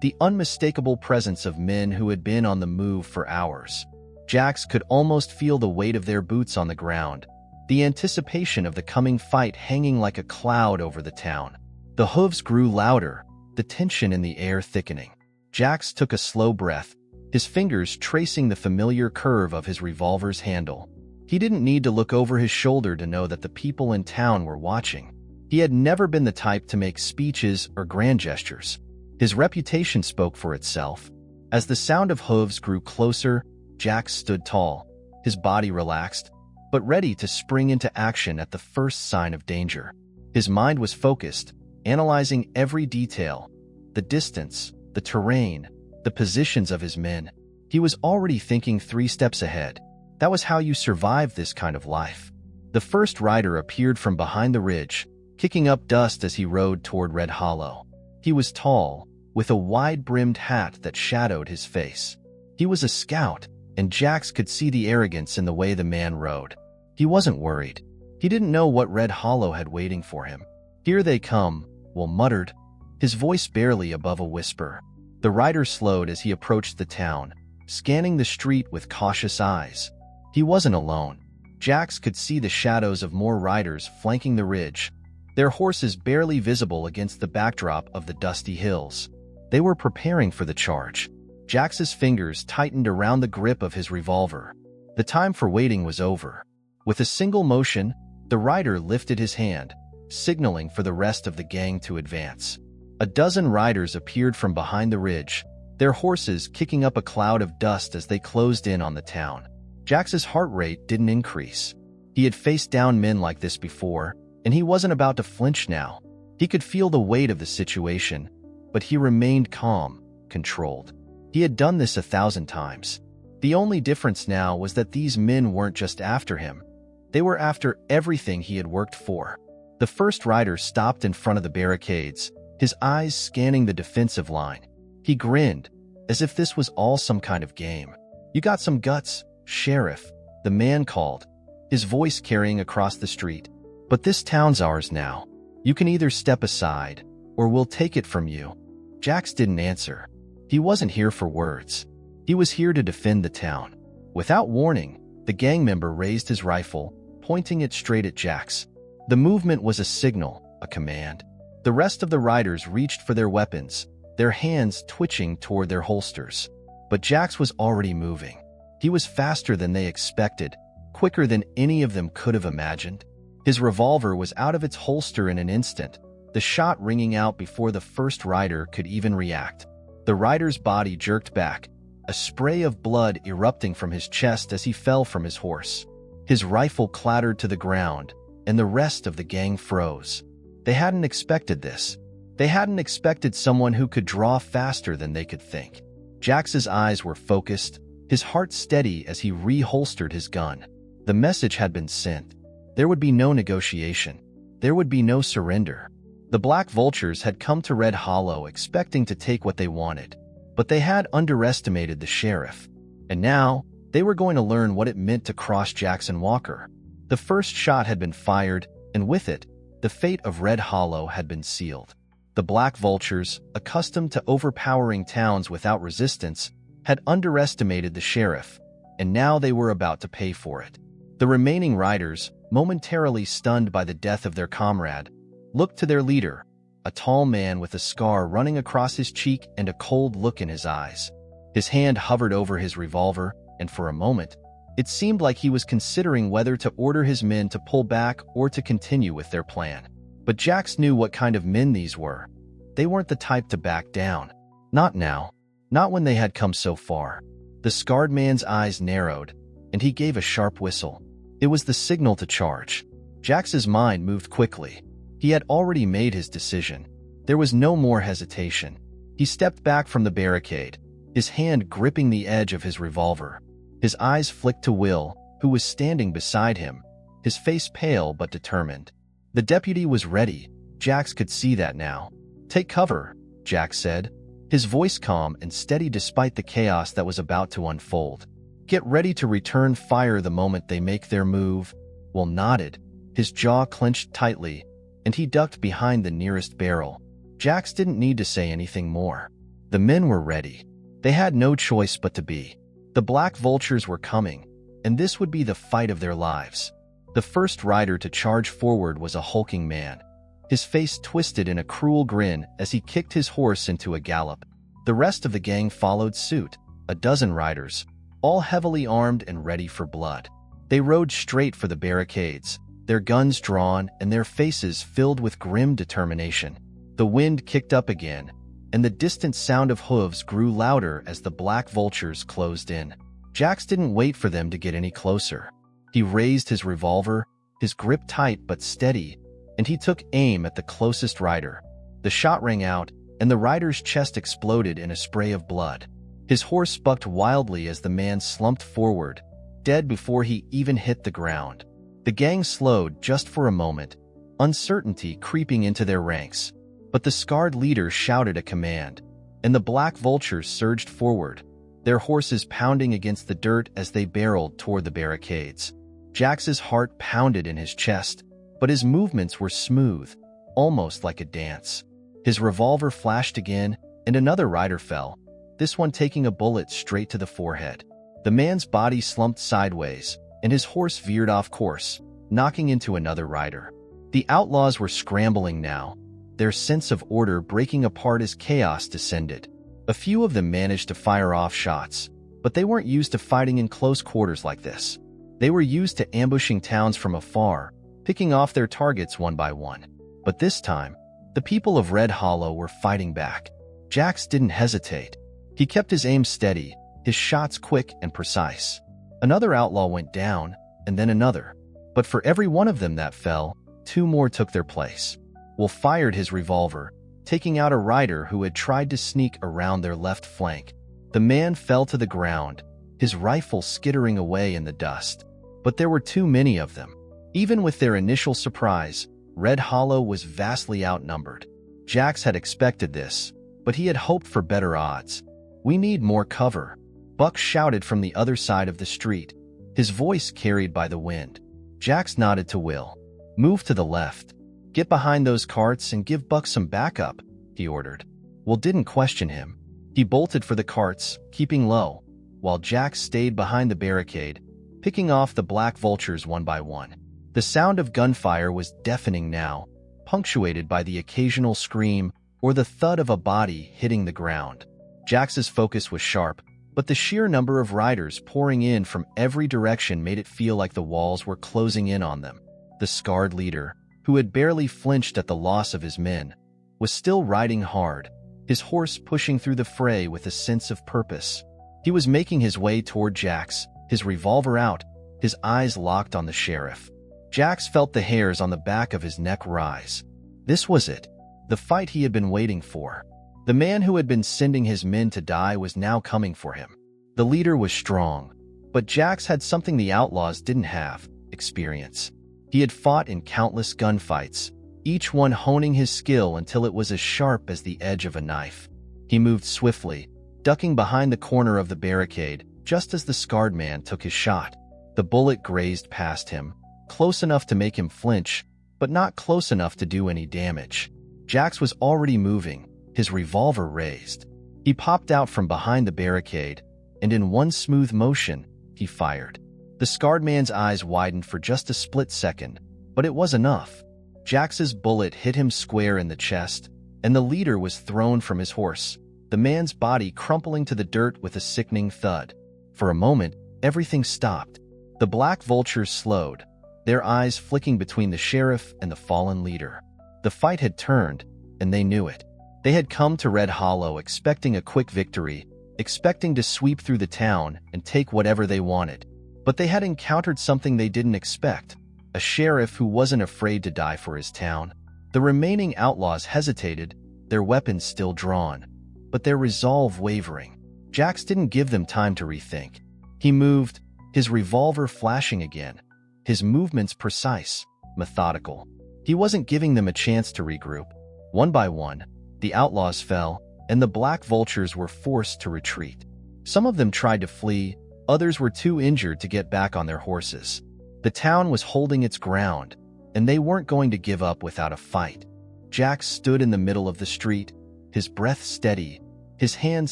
the unmistakable presence of men who had been on the move for hours. Jax could almost feel the weight of their boots on the ground, the anticipation of the coming fight hanging like a cloud over the town. The hooves grew louder, the tension in the air thickening. Jax took a slow breath, his fingers tracing the familiar curve of his revolver's handle. He didn't need to look over his shoulder to know that the people in town were watching. He had never been the type to make speeches or grand gestures. His reputation spoke for itself. As the sound of hooves grew closer, Jax stood tall, his body relaxed, but ready to spring into action at the first sign of danger. His mind was focused, analyzing every detail, the distance, the terrain, the positions of his men. He was already thinking 3 steps ahead. That was how you survive this kind of life. The first rider appeared from behind the ridge, kicking up dust as he rode toward Red Hollow. He was tall, with a wide-brimmed hat that shadowed his face. He was a scout, and Jax could see the arrogance in the way the man rode. He wasn't worried. He didn't know what Red Hollow had waiting for him. "Here they come," Will muttered, his voice barely above a whisper. The rider slowed as he approached the town, scanning the street with cautious eyes. He wasn't alone. Jax could see the shadows of more riders flanking the ridge, their horses barely visible against the backdrop of the dusty hills. They were preparing for the charge. Jax's fingers tightened around the grip of his revolver. The time for waiting was over. With a single motion, the rider lifted his hand, signaling for the rest of the gang to advance. A dozen riders appeared from behind the ridge, their horses kicking up a cloud of dust as they closed in on the town. Jax's heart rate didn't increase. He had faced down men like this before, and he wasn't about to flinch now. He could feel the weight of the situation, but he remained calm, controlled. He had done this 1,000 times. The only difference now was that these men weren't just after him. They were after everything he had worked for. The first rider stopped in front of the barricades, his eyes scanning the defensive line. He grinned, as if this was all some kind of game. "You got some guts, Sheriff," the man called, his voice carrying across the street. "But this town's ours now. You can either step aside, or we'll take it from you." Jax didn't answer. He wasn't here for words. He was here to defend the town. Without warning, the gang member raised his rifle, pointing it straight at Jax. The movement was a signal, a command. The rest of the riders reached for their weapons, their hands twitching toward their holsters. But Jax was already moving. He was faster than they expected, quicker than any of them could have imagined. His revolver was out of its holster in an instant, the shot ringing out before the first rider could even react. The rider's body jerked back, a spray of blood erupting from his chest as he fell from his horse. His rifle clattered to the ground, and the rest of the gang froze. They hadn't expected this. They hadn't expected someone who could draw faster than they could think. Jax's eyes were focused, his heart steady as he reholstered his gun. The message had been sent. There would be no negotiation. There would be no surrender. The Black Vultures had come to Red Hollow expecting to take what they wanted, but they had underestimated the sheriff. And now, they were going to learn what it meant to cross Jackson Walker. The first shot had been fired, and with it, the fate of Red Hollow had been sealed. The Black Vultures, accustomed to overpowering towns without resistance, had underestimated the sheriff, and now they were about to pay for it. The remaining riders, momentarily stunned by the death of their comrade, looked to their leader, a tall man with a scar running across his cheek and a cold look in his eyes. His hand hovered over his revolver, and for a moment, it seemed like he was considering whether to order his men to pull back or to continue with their plan. But Jax knew what kind of men these were. They weren't the type to back down. Not now. Not when they had come so far. The scarred man's eyes narrowed, and he gave a sharp whistle. It was the signal to charge. Jax's mind moved quickly. He had already made his decision. There was no more hesitation. He stepped back from the barricade, his hand gripping the edge of his revolver. His eyes flicked to Will, who was standing beside him, his face pale but determined. The deputy was ready. Jax could see that now. "Take cover," Jax said, his voice calm and steady despite the chaos that was about to unfold. "Get ready to return fire the moment they make their move." Will nodded, his jaw clenched tightly, and he ducked behind the nearest barrel. Jax didn't need to say anything more. The men were ready. They had no choice but to be. The Black Vultures were coming, and this would be the fight of their lives. The first rider to charge forward was a hulking man. His face twisted in a cruel grin as he kicked his horse into a gallop. The rest of the gang followed suit, a dozen riders, all heavily armed and ready for blood. They rode straight for the barricades, their guns drawn and their faces filled with grim determination. The wind kicked up again, and the distant sound of hooves grew louder as the Black Vultures closed in. Jax didn't wait for them to get any closer. He raised his revolver, his grip tight but steady, and he took aim at the closest rider. The shot rang out, and the rider's chest exploded in a spray of blood. His horse bucked wildly as the man slumped forward, dead before he even hit the ground. The gang slowed just for a moment, uncertainty creeping into their ranks. But the scarred leader shouted a command, and the Black Vultures surged forward, their horses pounding against the dirt as they barreled toward the barricades. Jax's heart pounded in his chest, but his movements were smooth, almost like a dance. His revolver flashed again, and another rider fell, this one taking a bullet straight to the forehead. The man's body slumped sideways, and his horse veered off course, knocking into another rider. The outlaws were scrambling now, their sense of order breaking apart as chaos descended. A few of them managed to fire off shots, but they weren't used to fighting in close quarters like this. They were used to ambushing towns from afar, picking off their targets one by one. But this time, the people of Red Hollow were fighting back. Jax didn't hesitate. He kept his aim steady, his shots quick and precise. Another outlaw went down, and then another. But for every one of them that fell, two more took their place. Will fired his revolver, taking out a rider who had tried to sneak around their left flank. The man fell to the ground, his rifle skittering away in the dust. But there were too many of them. Even with their initial surprise, Red Hollow was vastly outnumbered. Jax had expected this, but he had hoped for better odds. "We need more cover," Buck shouted from the other side of the street, his voice carried by the wind. Jax nodded to Will. "Move to the left. Get behind those carts and give Buck some backup," he ordered. Will didn't question him. He bolted for the carts, keeping low. while Jax stayed behind the barricade, picking off the black vultures one by one. The sound of gunfire was deafening now, punctuated by the occasional scream or the thud of a body hitting the ground. Jax's focus was sharp, but the sheer number of riders pouring in from every direction made it feel like the walls were closing in on them. The scarred leader, who had barely flinched at the loss of his men, was still riding hard, his horse pushing through the fray with a sense of purpose. He was making his way toward Jax, his revolver out, his eyes locked on the sheriff. Jax felt the hairs on the back of his neck rise. This was it, the fight he had been waiting for. The man who had been sending his men to die was now coming for him. The leader was strong, but Jax had something the outlaws didn't have: experience. He had fought in countless gunfights, each one honing his skill until it was as sharp as the edge of a knife. He moved swiftly, ducking behind the corner of the barricade just as the scarred man took his shot. The bullet grazed past him, close enough to make him flinch, but not close enough to do any damage. Jax was already moving, his revolver raised. He popped out from behind the barricade, and in one smooth motion, he fired. The scarred man's eyes widened for just a split second, but it was enough. Jax's bullet hit him square in the chest, and the leader was thrown from his horse, the man's body crumpling to the dirt with a sickening thud. For a moment, everything stopped. The black vultures slowed, their eyes flicking between the sheriff and the fallen leader. The fight had turned, and they knew it. They had come to Red Hollow expecting a quick victory, expecting to sweep through the town and take whatever they wanted. But they had encountered something they didn't expect: a sheriff who wasn't afraid to die for his town. The remaining outlaws hesitated, their weapons still drawn, but their resolve wavering. Jax didn't give them time to rethink. He moved, his revolver flashing again, his movements precise, methodical. He wasn't giving them a chance to regroup. One by one, the outlaws fell, and the black vultures were forced to retreat. Some of them tried to flee, others were too injured to get back on their horses. The town was holding its ground, and they weren't going to give up without a fight. Jax stood in the middle of the street, his breath steady, his hands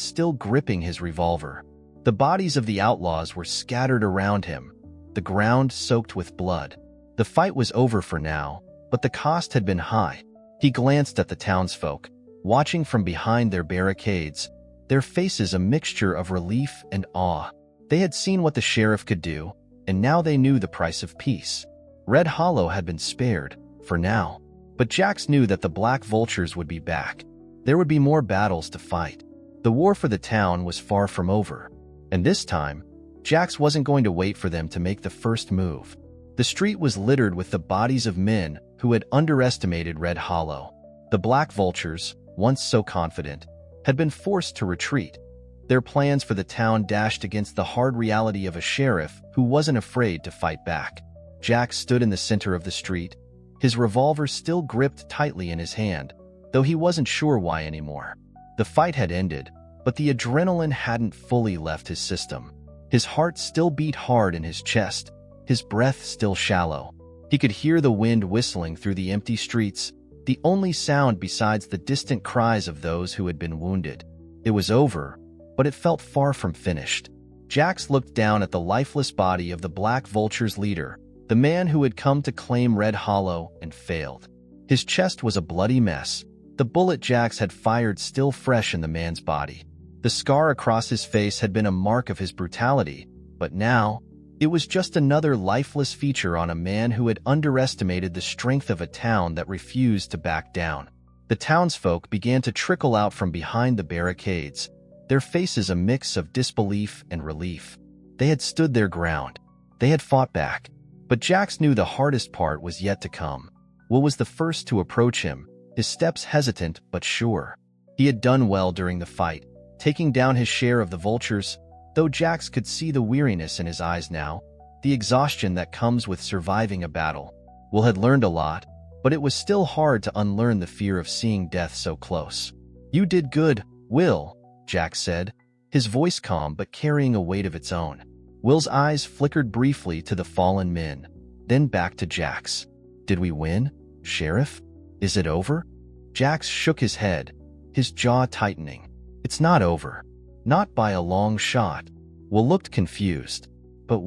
still gripping his revolver. The bodies of the outlaws were scattered around him, the ground soaked with blood. The fight was over for now, but the cost had been high. He glanced at the townsfolk, watching from behind their barricades, their faces a mixture of relief and awe. They had seen what the sheriff could do, and now they knew the price of peace. Red Hollow had been spared, for now. But Jax knew that the black vultures would be back. There would be more battles to fight. The war for the town was far from over. And this time, Jax wasn't going to wait for them to make the first move. The street was littered with the bodies of men who had underestimated Red Hollow. The black vultures, once so confident, had been forced to retreat. Their plans for the town dashed against the hard reality of a sheriff who wasn't afraid to fight back. Jax stood in the center of the street, his revolver still gripped tightly in his hand, though he wasn't sure why anymore. The fight had ended, but the adrenaline hadn't fully left his system. His heart still beat hard in his chest, his breath still shallow. He could hear the wind whistling through the empty streets, the only sound besides the distant cries of those who had been wounded. It was over, but it felt far from finished. Jax looked down at the lifeless body of the Black Vulture's leader, the man who had come to claim Red Hollow and failed. His chest was a bloody mess, the bullet Jax had fired still fresh in the man's body. The scar across his face had been a mark of his brutality, but now, it was just another lifeless feature on a man who had underestimated the strength of a town that refused to back down. The townsfolk began to trickle out from behind the barricades, their faces a mix of disbelief and relief. They had stood their ground. They had fought back. But Jax knew the hardest part was yet to come. Will was the first to approach him, his steps hesitant but sure. He had done well during the fight, taking down his share of the vultures, though Jax could see the weariness in his eyes now, the exhaustion that comes with surviving a battle. Will had learned a lot, but it was still hard to unlearn the fear of seeing death so close. "You did good, Will," Jax said, his voice calm but carrying a weight of its own. Will's eyes flickered briefly to the fallen men, then back to Jax. "Did we win, Sheriff? Is it over?" Jax shook his head, his jaw tightening. "It's not over. Not by a long shot." Will looked confused. But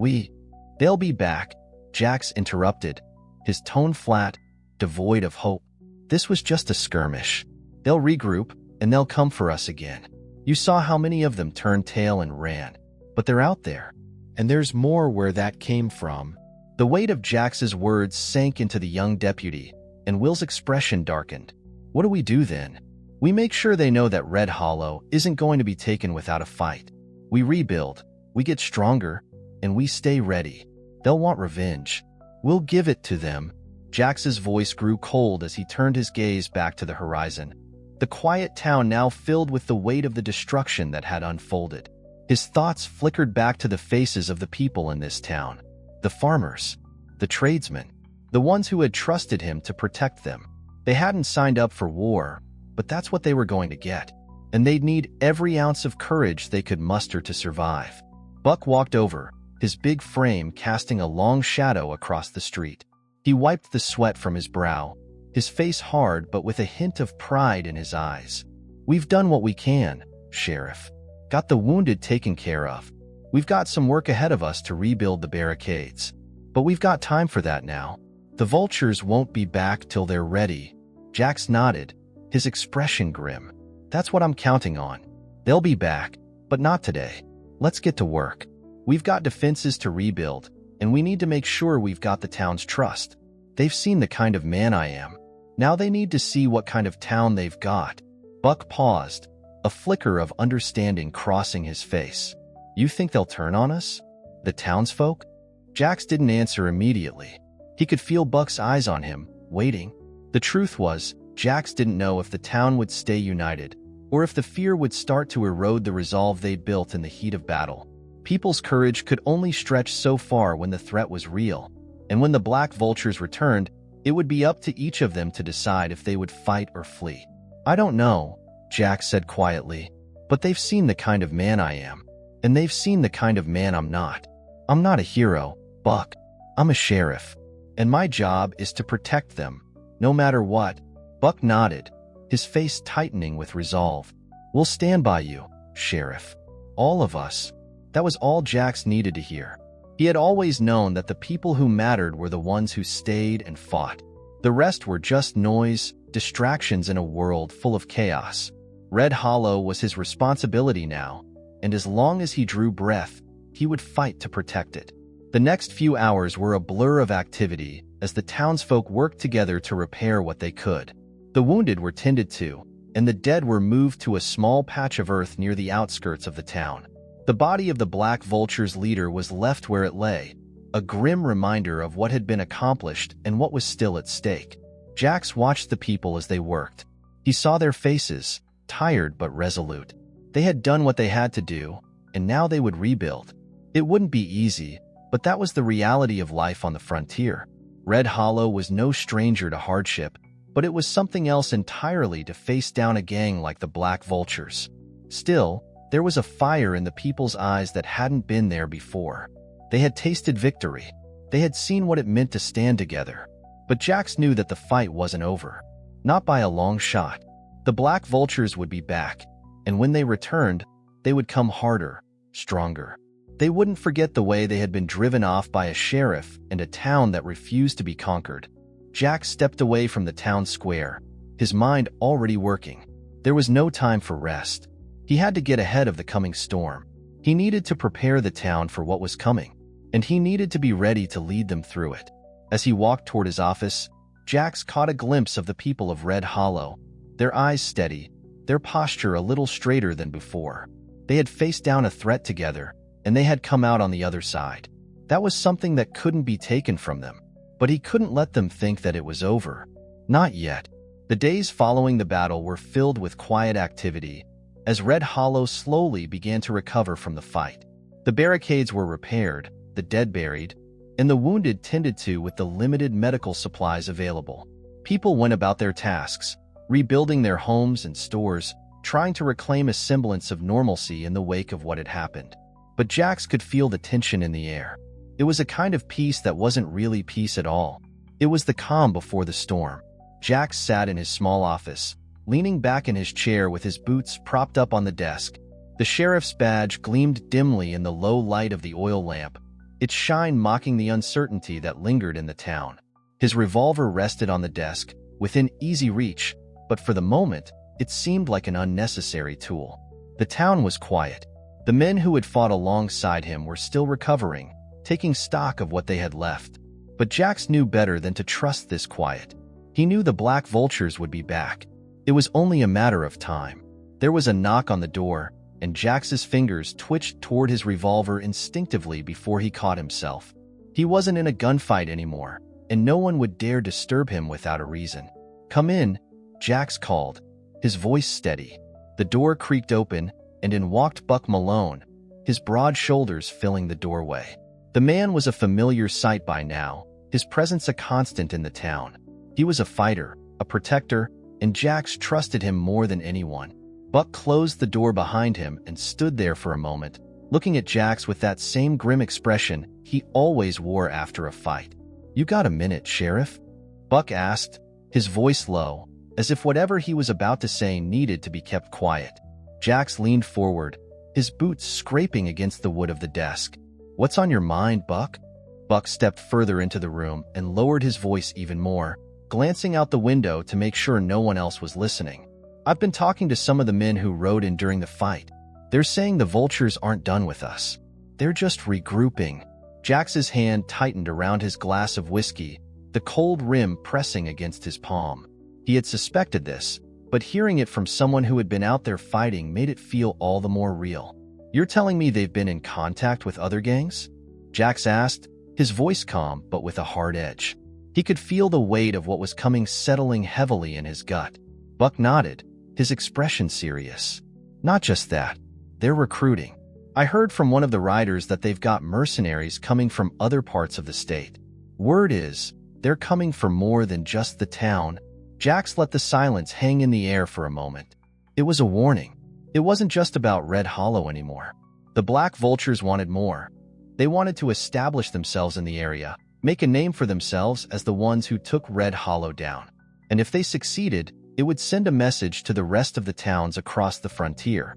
they'll be back, Jax interrupted, his tone flat, devoid of hope. This was just a skirmish. They'll regroup, and they'll come for us again. You saw how many of them turned tail and ran. But they're out there. And there's more where that came from. The weight of Jax's words sank into the young deputy, and Will's expression darkened. What do we do then? We make sure they know that Red Hollow isn't going to be taken without a fight. We rebuild, we get stronger, and we stay ready. They'll want revenge. We'll give it to them. Jax's voice grew cold as he turned his gaze back to the horizon. The quiet town now filled with the weight of the destruction that had unfolded. His thoughts flickered back to the faces of the people in this town. The farmers, the tradesmen, the ones who had trusted him to protect them. They hadn't signed up for war, but that's what they were going to get. And they'd need every ounce of courage they could muster to survive. Buck walked over, his big frame casting a long shadow across the street. He wiped the sweat from his brow, his face hard but with a hint of pride in his eyes. We've done what we can, Sheriff. Got the wounded taken care of. We've got some work ahead of us to rebuild the barricades. But we've got time for that now. The vultures won't be back till they're ready. Jax nodded, his expression grim. That's what I'm counting on. They'll be back, but not today. Let's get to work. We've got defenses to rebuild, and we need to make sure we've got the town's trust. They've seen the kind of man I am. Now they need to see what kind of town they've got. Buck paused, a flicker of understanding crossing his face. You think they'll turn on us? The townsfolk? Jax didn't answer immediately. He could feel Buck's eyes on him, waiting. The truth was, Jax didn't know if the town would stay united, or if the fear would start to erode the resolve they'd built in the heat of battle. People's courage could only stretch so far when the threat was real, and when the black vultures returned, it would be up to each of them to decide if they would fight or flee. I don't know, Jax said quietly, but they've seen the kind of man I am, and they've seen the kind of man I'm not. I'm not a hero, Buck. I'm a sheriff, and my job is to protect them, no matter what. Buck nodded, his face tightening with resolve. We'll stand by you, Sheriff. All of us. That was all Jax needed to hear. He had always known that the people who mattered were the ones who stayed and fought. The rest were just noise, distractions in a world full of chaos. Red Hollow was his responsibility now, and as long as he drew breath, he would fight to protect it. The next few hours were a blur of activity as the townsfolk worked together to repair what they could. The wounded were tended to, and the dead were moved to a small patch of earth near the outskirts of the town. The body of the Black Vulture's leader was left where it lay, a grim reminder of what had been accomplished and what was still at stake. Jax watched the people as they worked. He saw their faces, tired but resolute. They had done what they had to do, and now they would rebuild. It wouldn't be easy, but that was the reality of life on the frontier. Red Hollow was no stranger to hardship, but it was something else entirely to face down a gang like the Black Vultures. Still, there was a fire in the people's eyes that hadn't been there before. They had tasted victory. They had seen what it meant to stand together. But Jax knew that the fight wasn't over. Not by a long shot. The Black Vultures would be back, and when they returned, they would come harder, stronger. They wouldn't forget the way they had been driven off by a sheriff and a town that refused to be conquered. Jax stepped away from the town square, his mind already working. There was no time for rest. He had to get ahead of the coming storm. He needed to prepare the town for what was coming, and he needed to be ready to lead them through it. As he walked toward his office, Jax caught a glimpse of the people of Red Hollow, their eyes steady, their posture a little straighter than before. They had faced down a threat together, and they had come out on the other side. That was something that couldn't be taken from them. But he couldn't let them think that it was over. Not yet. The days following the battle were filled with quiet activity, as Red Hollow slowly began to recover from the fight. The barricades were repaired, the dead buried, and the wounded tended to with the limited medical supplies available. People went about their tasks, rebuilding their homes and stores, trying to reclaim a semblance of normalcy in the wake of what had happened. But Jax could feel the tension in the air. It was a kind of peace that wasn't really peace at all. It was the calm before the storm. Jax sat in his small office, leaning back in his chair with his boots propped up on the desk. The sheriff's badge gleamed dimly in the low light of the oil lamp, its shine mocking the uncertainty that lingered in the town. His revolver rested on the desk, within easy reach, but for the moment, it seemed like an unnecessary tool. The town was quiet. The men who had fought alongside him were still recovering, taking stock of what they had left. But Jax knew better than to trust this quiet. He knew the black vultures would be back. It was only a matter of time. There was a knock on the door, and Jax's fingers twitched toward his revolver instinctively before he caught himself. He wasn't in a gunfight anymore, and no one would dare disturb him without a reason. "Come in," Jax called, his voice steady. The door creaked open, and in walked Buck Malone, his broad shoulders filling the doorway. The man was a familiar sight by now, his presence a constant in the town. He was a fighter, a protector, and Jax trusted him more than anyone. Buck closed the door behind him and stood there for a moment, looking at Jax with that same grim expression he always wore after a fight. "You got a minute, Sheriff?" Buck asked, his voice low, as if whatever he was about to say needed to be kept quiet. Jax leaned forward, his boots scraping against the wood of the desk. "What's on your mind, Buck?" Buck stepped further into the room and lowered his voice even more, glancing out the window to make sure no one else was listening. "I've been talking to some of the men who rode in during the fight. They're saying the vultures aren't done with us. They're just regrouping." Jax's hand tightened around his glass of whiskey, the cold rim pressing against his palm. He had suspected this, but hearing it from someone who had been out there fighting made it feel all the more real. "You're telling me they've been in contact with other gangs?" Jax asked, his voice calm but with a hard edge. He could feel the weight of what was coming settling heavily in his gut. Buck nodded, his expression serious. "Not just that. They're recruiting. I heard from one of the riders that they've got mercenaries coming from other parts of the state. Word is, they're coming for more than just the town." Jax let the silence hang in the air for a moment. It was a warning. It wasn't just about Red Hollow anymore. The black vultures wanted more. They wanted to establish themselves in the area, make a name for themselves as the ones who took Red Hollow down. And if they succeeded, it would send a message to the rest of the towns across the frontier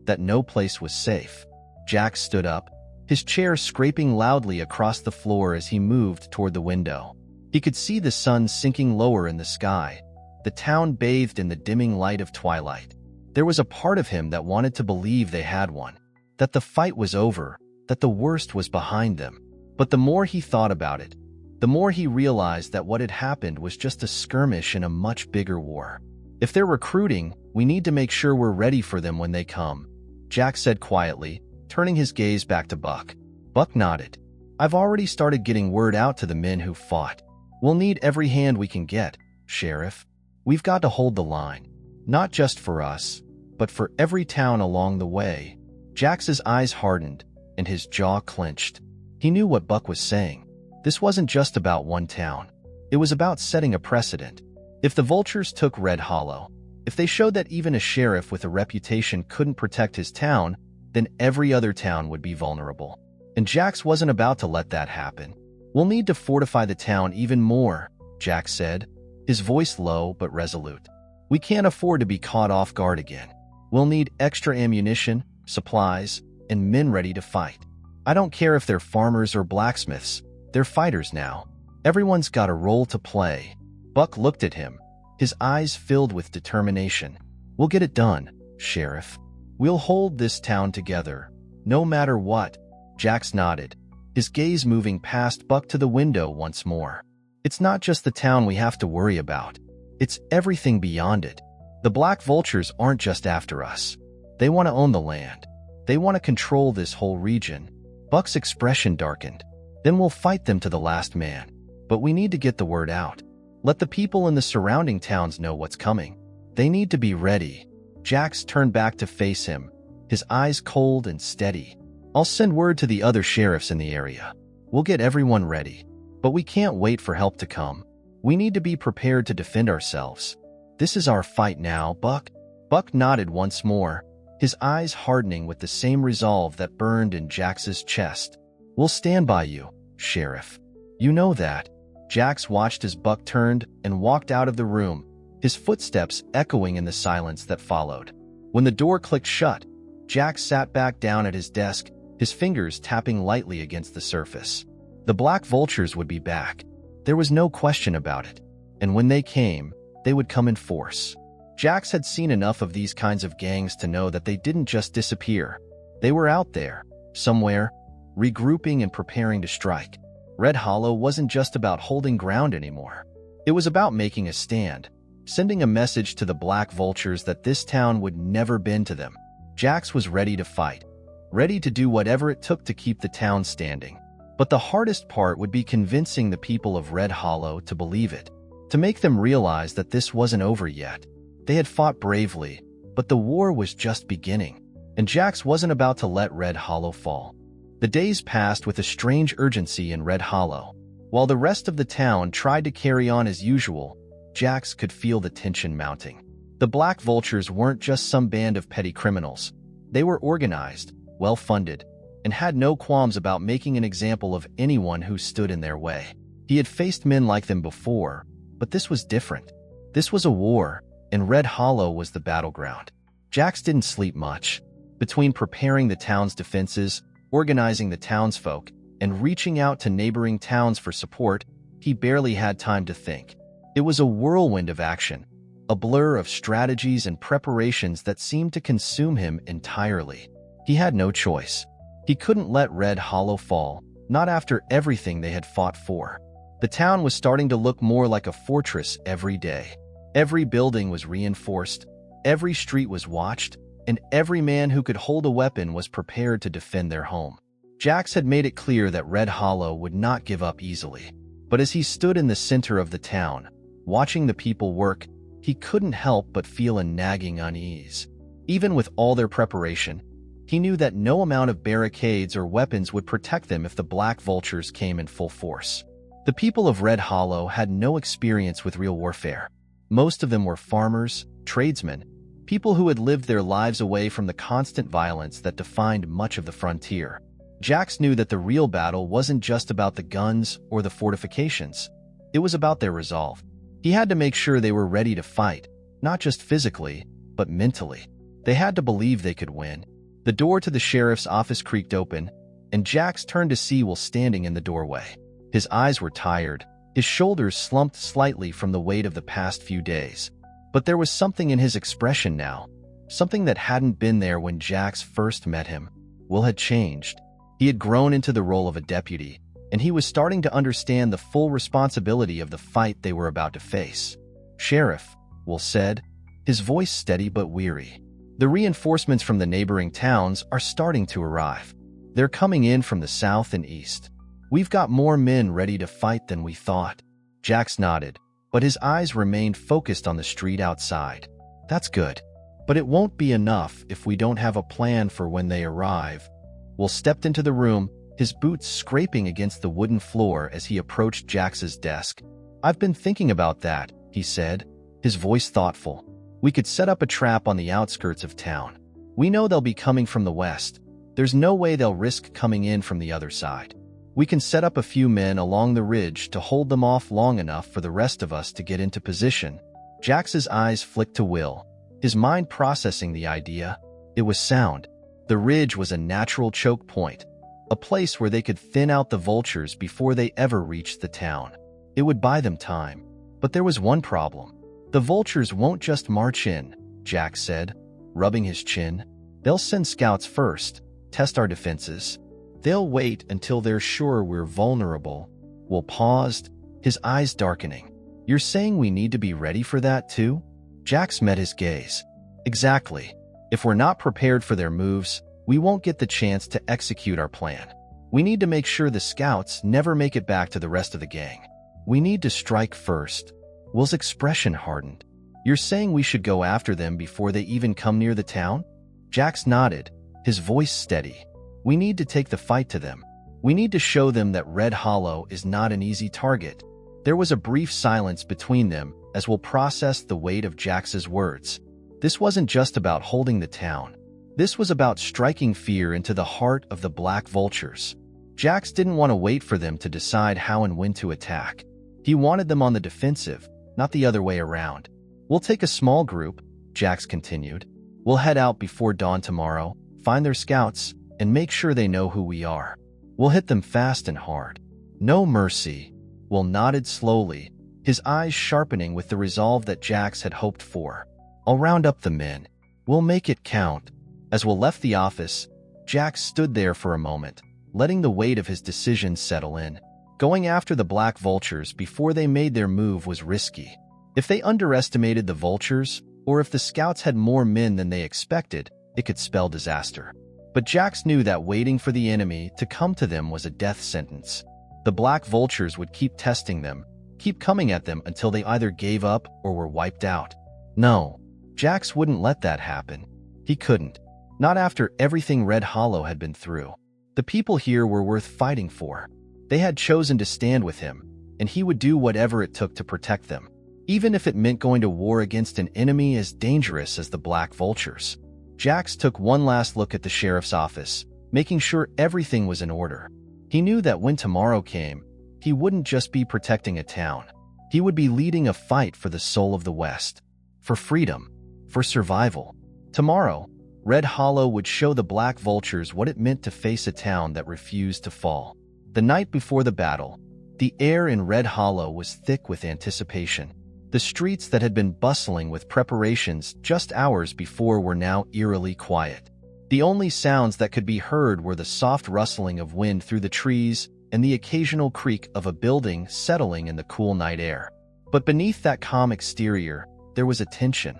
that no place was safe. Jax stood up, his chair scraping loudly across the floor as he moved toward the window. He could see the sun sinking lower in the sky, the town bathed in the dimming light of twilight. There was a part of him that wanted to believe they had one, that the fight was over, that the worst was behind them. But the more he thought about it, the more he realized that what had happened was just a skirmish in a much bigger war. "If they're recruiting, we need to make sure we're ready for them when they come," Jax said quietly, turning his gaze back to Buck. Buck nodded. "I've already started getting word out to the men who fought. We'll need every hand we can get, Sheriff. We've got to hold the line. Not just for us, but for every town along the way." Jax's eyes hardened, and his jaw clenched. He knew what Buck was saying. This wasn't just about one town. It was about setting a precedent. If the vultures took Red Hollow, if they showed that even a sheriff with a reputation couldn't protect his town, then every other town would be vulnerable. And Jax wasn't about to let that happen. "We'll need to fortify the town even more," Jax said, his voice low but resolute. "We can't afford to be caught off guard again. We'll need extra ammunition, supplies, and men ready to fight. I don't care if they're farmers or blacksmiths, they're fighters now. Everyone's got a role to play." Buck looked at him, his eyes filled with determination. "We'll get it done, Sheriff. We'll hold this town together, no matter what." Jax nodded, his gaze moving past Buck to the window once more. "It's not just the town we have to worry about. It's everything beyond it. The black vultures aren't just after us. They want to own the land. They want to control this whole region." Buck's expression darkened. "Then we'll fight them to the last man. But we need to get the word out. Let the people in the surrounding towns know what's coming. They need to be ready." Jax turned back to face him, his eyes cold and steady. "I'll send word to the other sheriffs in the area. We'll get everyone ready. But we can't wait for help to come. We need to be prepared to defend ourselves. This is our fight now, Buck." Buck nodded once more, his eyes hardening with the same resolve that burned in Jax's chest. "We'll stand by you, Sheriff. You know that." Jax watched as Buck turned and walked out of the room, his footsteps echoing in the silence that followed. When the door clicked shut, Jack sat back down at his desk, his fingers tapping lightly against the surface. The black vultures would be back. There was no question about it. And when they came, they would come in force. Jax had seen enough of these kinds of gangs to know that they didn't just disappear. They were out there, somewhere, regrouping and preparing to strike. Red Hollow wasn't just about holding ground anymore. It was about making a stand, sending a message to the black vultures that this town would never bend to them. Jax was ready to fight, ready to do whatever it took to keep the town standing. But the hardest part would be convincing the people of Red Hollow to believe it, to make them realize that this wasn't over yet. They had fought bravely, but the war was just beginning, and Jax wasn't about to let Red Hollow fall. The days passed with a strange urgency in Red Hollow. While the rest of the town tried to carry on as usual, Jax could feel the tension mounting. The Black Vultures weren't just some band of petty criminals. They were organized, well-funded, and had no qualms about making an example of anyone who stood in their way. He had faced men like them before, but this was different. This was a war, and Red Hollow was the battleground. Jax didn't sleep much. Between preparing the town's defenses, organizing the townsfolk, and reaching out to neighboring towns for support, he barely had time to think. It was a whirlwind of action, a blur of strategies and preparations that seemed to consume him entirely. He had no choice. He couldn't let Red Hollow fall, not after everything they had fought for. The town was starting to look more like a fortress every day. Every building was reinforced, every street was watched, and every man who could hold a weapon was prepared to defend their home. Jax had made it clear that Red Hollow would not give up easily. But as he stood in the center of the town, watching the people work, he couldn't help but feel a nagging unease. Even with all their preparation, he knew that no amount of barricades or weapons would protect them if the Black Vultures came in full force. The people of Red Hollow had no experience with real warfare. Most of them were farmers, tradesmen, people who had lived their lives away from the constant violence that defined much of the frontier. Jax knew that the real battle wasn't just about the guns or the fortifications. It was about their resolve. He had to make sure they were ready to fight, not just physically, but mentally. They had to believe they could win. The door to the sheriff's office creaked open, and Jax turned to see Will standing in the doorway. His eyes were tired, his shoulders slumped slightly from the weight of the past few days. But there was something in his expression now, something that hadn't been there when Jax first met him. Will had changed. He had grown into the role of a deputy, and he was starting to understand the full responsibility of the fight they were about to face. "Sheriff," Will said, his voice steady but weary. "The reinforcements from the neighboring towns are starting to arrive. They're coming in from the south and east. We've got more men ready to fight than we thought." Jax nodded, but his eyes remained focused on the street outside. "That's good. But it won't be enough if we don't have a plan for when they arrive." Will stepped into the room, his boots scraping against the wooden floor as he approached Jax's desk. "I've been thinking about that," he said, his voice thoughtful. "We could set up a trap on the outskirts of town. We know they'll be coming from the west. There's no way they'll risk coming in from the other side. We can set up a few men along the ridge to hold them off long enough for the rest of us to get into position." Jax's eyes flicked to Will, his mind processing the idea. It was sound. The ridge was a natural choke point, a place where they could thin out the vultures before they ever reached the town. It would buy them time. But there was one problem. "The vultures won't just march in," Jax said, rubbing his chin. "They'll send scouts first, test our defenses. They'll wait until they're sure we're vulnerable." Will paused, his eyes darkening. "You're saying we need to be ready for that too?" Jax met his gaze. "Exactly. If we're not prepared for their moves, we won't get the chance to execute our plan. We need to make sure the scouts never make it back to the rest of the gang. We need to strike first." Will's expression hardened. "You're saying we should go after them before they even come near the town?" Jax nodded, his voice steady. "We need to take the fight to them. We need to show them that Red Hollow is not an easy target." There was a brief silence between them as Will processed the weight of Jax's words. This wasn't just about holding the town. This was about striking fear into the heart of the Black Vultures. Jax didn't want to wait for them to decide how and when to attack. He wanted them on the defensive, not the other way around. "We'll take a small group," Jax continued. "We'll head out before dawn tomorrow, find their scouts, and make sure they know who we are. We'll hit them fast and hard. No mercy. Will nodded slowly, his eyes sharpening with the resolve that Jax had hoped for. I'll round up the men. We'll make it count. As Will left the office, Jax stood there for a moment, letting the weight of his decision settle in. Going after the black vultures before they made their move was risky. If they underestimated the vultures, or if the scouts had more men than they expected, it could spell disaster. But Jax knew that waiting for the enemy to come to them was a death sentence. The black vultures would keep testing them, keep coming at them until they either gave up or were wiped out. No, Jax wouldn't let that happen. He couldn't. Not after everything Red Hollow had been through. The people here were worth fighting for. They had chosen to stand with him, and he would do whatever it took to protect them, even if it meant going to war against an enemy as dangerous as the black vultures. Jax took one last look at the sheriff's office, making sure everything was in order. He knew that when tomorrow came, he wouldn't just be protecting a town. He would be leading a fight for the soul of the West, for freedom, for survival. Tomorrow, Red Hollow would show the black vultures what it meant to face a town that refused to fall. The night before the battle, the air in Red Hollow was thick with anticipation. The streets that had been bustling with preparations just hours before were now eerily quiet. The only sounds that could be heard were the soft rustling of wind through the trees and the occasional creak of a building settling in the cool night air. But beneath that calm exterior, there was a tension,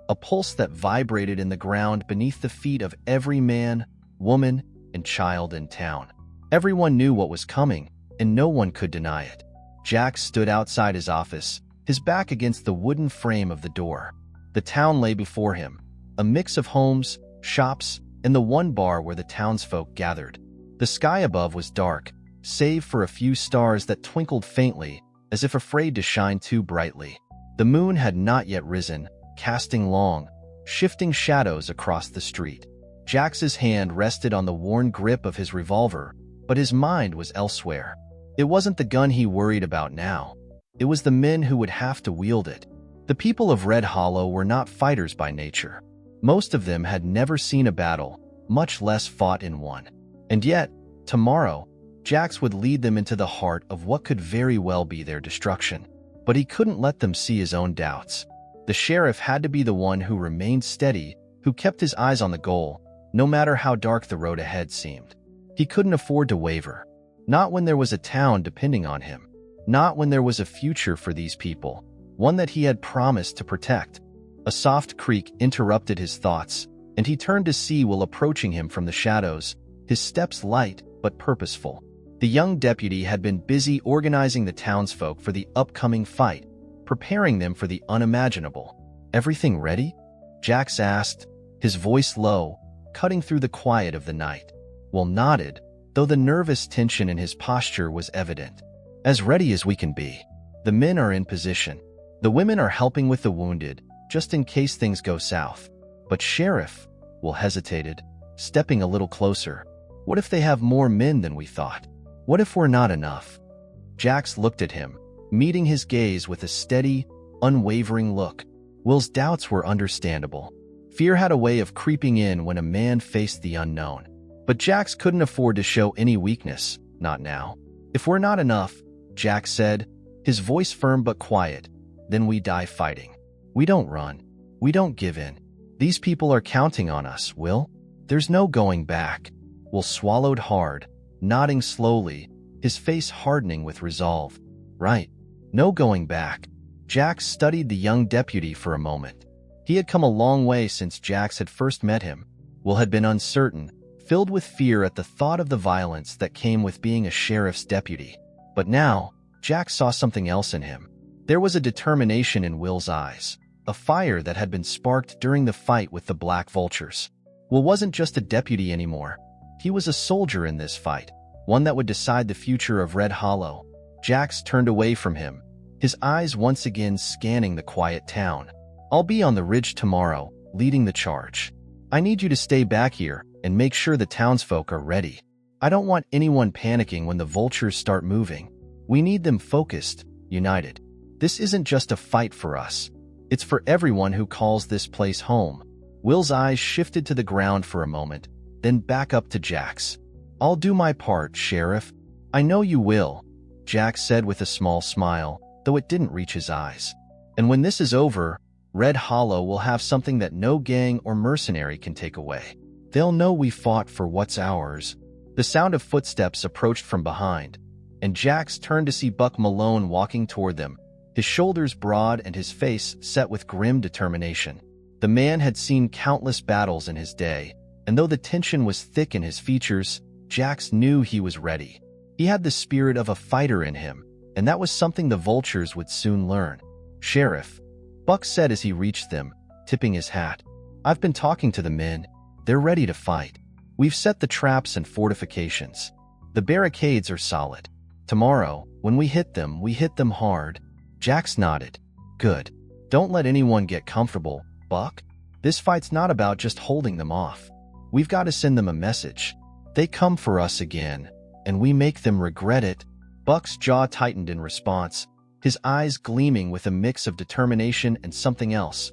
a pulse that vibrated in the ground beneath the feet of every man, woman, and child in town. Everyone knew what was coming, and no one could deny it. Jax stood outside his office, his back against the wooden frame of the door. The town lay before him, a mix of homes, shops, and the one bar where the townsfolk gathered. The sky above was dark, save for a few stars that twinkled faintly, as if afraid to shine too brightly. The moon had not yet risen, casting long, shifting shadows across the street. Jax's hand rested on the worn grip of his revolver, but his mind was elsewhere. It wasn't the gun he worried about now. It was the men who would have to wield it. The people of Red Hollow were not fighters by nature. Most of them had never seen a battle, much less fought in one. And yet, tomorrow, Jax would lead them into the heart of what could very well be their destruction. But he couldn't let them see his own doubts. The sheriff had to be the one who remained steady, who kept his eyes on the goal, no matter how dark the road ahead seemed. He couldn't afford to waver. Not when there was a town depending on him. Not when there was a future for these people, one that he had promised to protect. A soft creak interrupted his thoughts, and he turned to see Will approaching him from the shadows, his steps light but purposeful. The young deputy had been busy organizing the townsfolk for the upcoming fight, preparing them for the unimaginable. "Everything ready?" Jax asked, his voice low, cutting through the quiet of the night. Will nodded, though the nervous tension in his posture was evident. "As ready as we can be. The men are in position. The women are helping with the wounded, just in case things go south. But Sheriff," Will hesitated, stepping a little closer. "What if they have more men than we thought? What if we're not enough?" Jax looked at him, meeting his gaze with a steady, unwavering look. Will's doubts were understandable. Fear had a way of creeping in when a man faced the unknown. But Jax couldn't afford to show any weakness, not now. "If we're not enough," Jax said, his voice firm but quiet, "then we die fighting. We don't run. We don't give in. These people are counting on us, Will. There's no going back." Will swallowed hard, nodding slowly, his face hardening with resolve. "Right. No going back." Jax studied the young deputy for a moment. He had come a long way since Jax had first met him. Will had been uncertain, filled with fear at the thought of the violence that came with being a sheriff's deputy. But now, Jax saw something else in him. There was a determination in Will's eyes, a fire that had been sparked during the fight with the black vultures. Will wasn't just a deputy anymore. He was a soldier in this fight, one that would decide the future of Red Hollow. Jax turned away from him, his eyes once again scanning the quiet town. "I'll be on the ridge tomorrow, leading the charge. I need you to stay back here and make sure the townsfolk are ready. I don't want anyone panicking when the vultures start moving. We need them focused, united. This isn't just a fight for us. It's for everyone who calls this place home." Will's eyes shifted to the ground for a moment, then back up to Jax. "I'll do my part, Sheriff." "I know you will," Jax said with a small smile, though it didn't reach his eyes. "And when this is over, Red Hollow will have something that no gang or mercenary can take away. They'll know we fought for what's ours." The sound of footsteps approached from behind, and Jax turned to see Buck Malone walking toward them, his shoulders broad and his face set with grim determination. The man had seen countless battles in his day, and though the tension was thick in his features, Jax knew he was ready. He had the spirit of a fighter in him, and that was something the vultures would soon learn. "Sheriff," Buck said as he reached them, tipping his hat. "I've been talking to the men. They're ready to fight. We've set the traps and fortifications. The barricades are solid. Tomorrow, when we hit them hard." Jax nodded. "Good. Don't let anyone get comfortable, Buck. This fight's not about just holding them off. We've got to send them a message. They come for us again, and we make them regret it." Buck's jaw tightened in response, his eyes gleaming with a mix of determination and something else.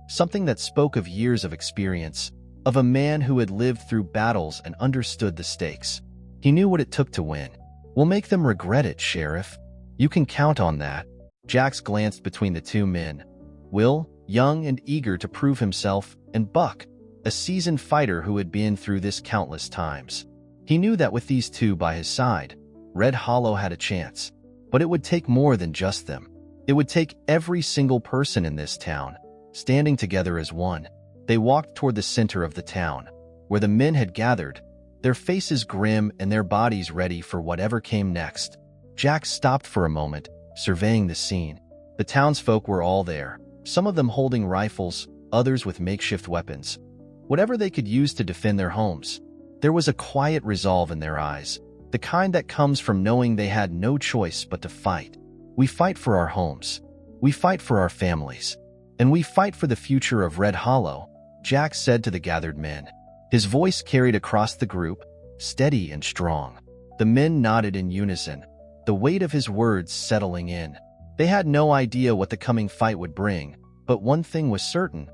Something that spoke of years of experience, of a man who had lived through battles and understood the stakes. He knew what it took to win. "We'll make them regret it, Sheriff. You can count on that." Jax glanced between the two men. Will, young and eager to prove himself, and Buck, a seasoned fighter who had been through this countless times. He knew that with these two by his side, Red Hollow had a chance. But it would take more than just them. It would take every single person in this town, standing together as one. They walked toward the center of the town, where the men had gathered, their faces grim and their bodies ready for whatever came next. Jax stopped for a moment, surveying the scene. The townsfolk were all there, some of them holding rifles, others with makeshift weapons. Whatever they could use to defend their homes. There was a quiet resolve in their eyes, the kind that comes from knowing they had no choice but to fight. "We fight for our homes. We fight for our families. And we fight for the future of Red Hollow," Jax said to the gathered men. His voice carried across the group, steady and strong. The men nodded in unison, the weight of his words settling in. They had no idea what the coming fight would bring, but one thing was certain: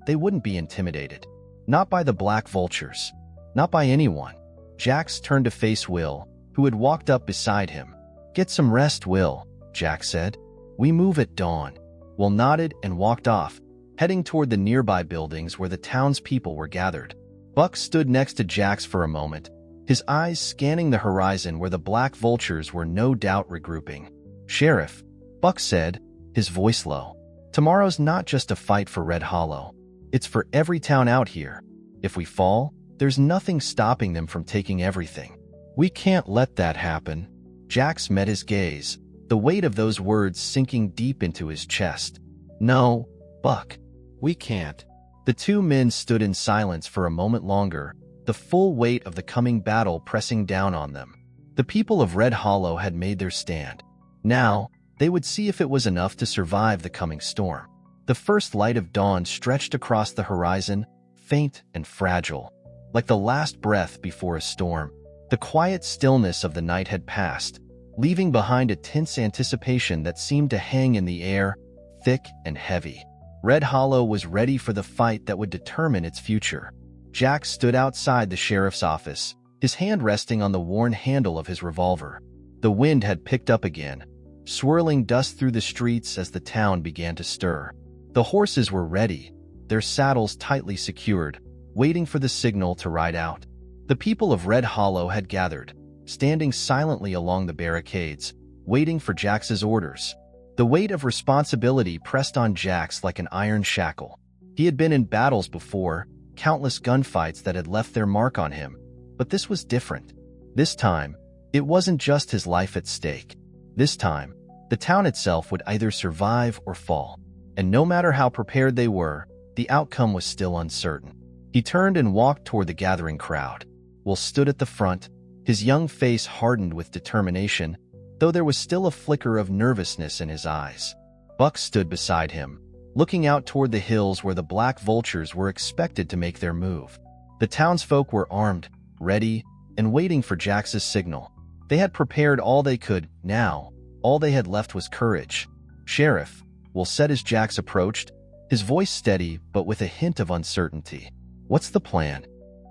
they wouldn't be intimidated. Not by the Black Vultures. Not by anyone. Jax turned to face Will, who had walked up beside him. "Get some rest, Will," Jax said. "We move at dawn." Will nodded and walked off, heading toward the nearby buildings where the townspeople were gathered. Buck stood next to Jax for a moment, his eyes scanning the horizon where the Black Vultures were no doubt regrouping. "Sheriff," Buck said, his voice low, "tomorrow's not just a fight for Red Hollow. It's for every town out here. If we fall, there's nothing stopping them from taking everything. We can't let that happen." Jax met his gaze, the weight of those words sinking deep into his chest. "No, Buck, we can't." The two men stood in silence for a moment longer, the full weight of the coming battle pressing down on them. The people of Red Hollow had made their stand. Now, they would see if it was enough to survive the coming storm. The first light of dawn stretched across the horizon, faint and fragile, like the last breath before a storm. The quiet stillness of the night had passed, leaving behind a tense anticipation that seemed to hang in the air, thick and heavy. Red Hollow was ready for the fight that would determine its future. Jax stood outside the sheriff's office, his hand resting on the worn handle of his revolver. The wind had picked up again, swirling dust through the streets as the town began to stir. The horses were ready, their saddles tightly secured, waiting for the signal to ride out. The people of Red Hollow had gathered, standing silently along the barricades, waiting for Jax's orders. The weight of responsibility pressed on Jax like an iron shackle. He had been in battles before, countless gunfights that had left their mark on him. But this was different. This time, it wasn't just his life at stake. This time, the town itself would either survive or fall. And no matter how prepared they were, the outcome was still uncertain. He turned and walked toward the gathering crowd. Will stood at the front, his young face hardened with determination, though there was still a flicker of nervousness in his eyes. Buck stood beside him, looking out toward the hills where the Black Vultures were expected to make their move. The townsfolk were armed, ready, and waiting for Jax's signal. They had prepared all they could. Now, all they had left was courage. "Sheriff," Will said as Jax approached, his voice steady but with a hint of uncertainty. "What's the plan?"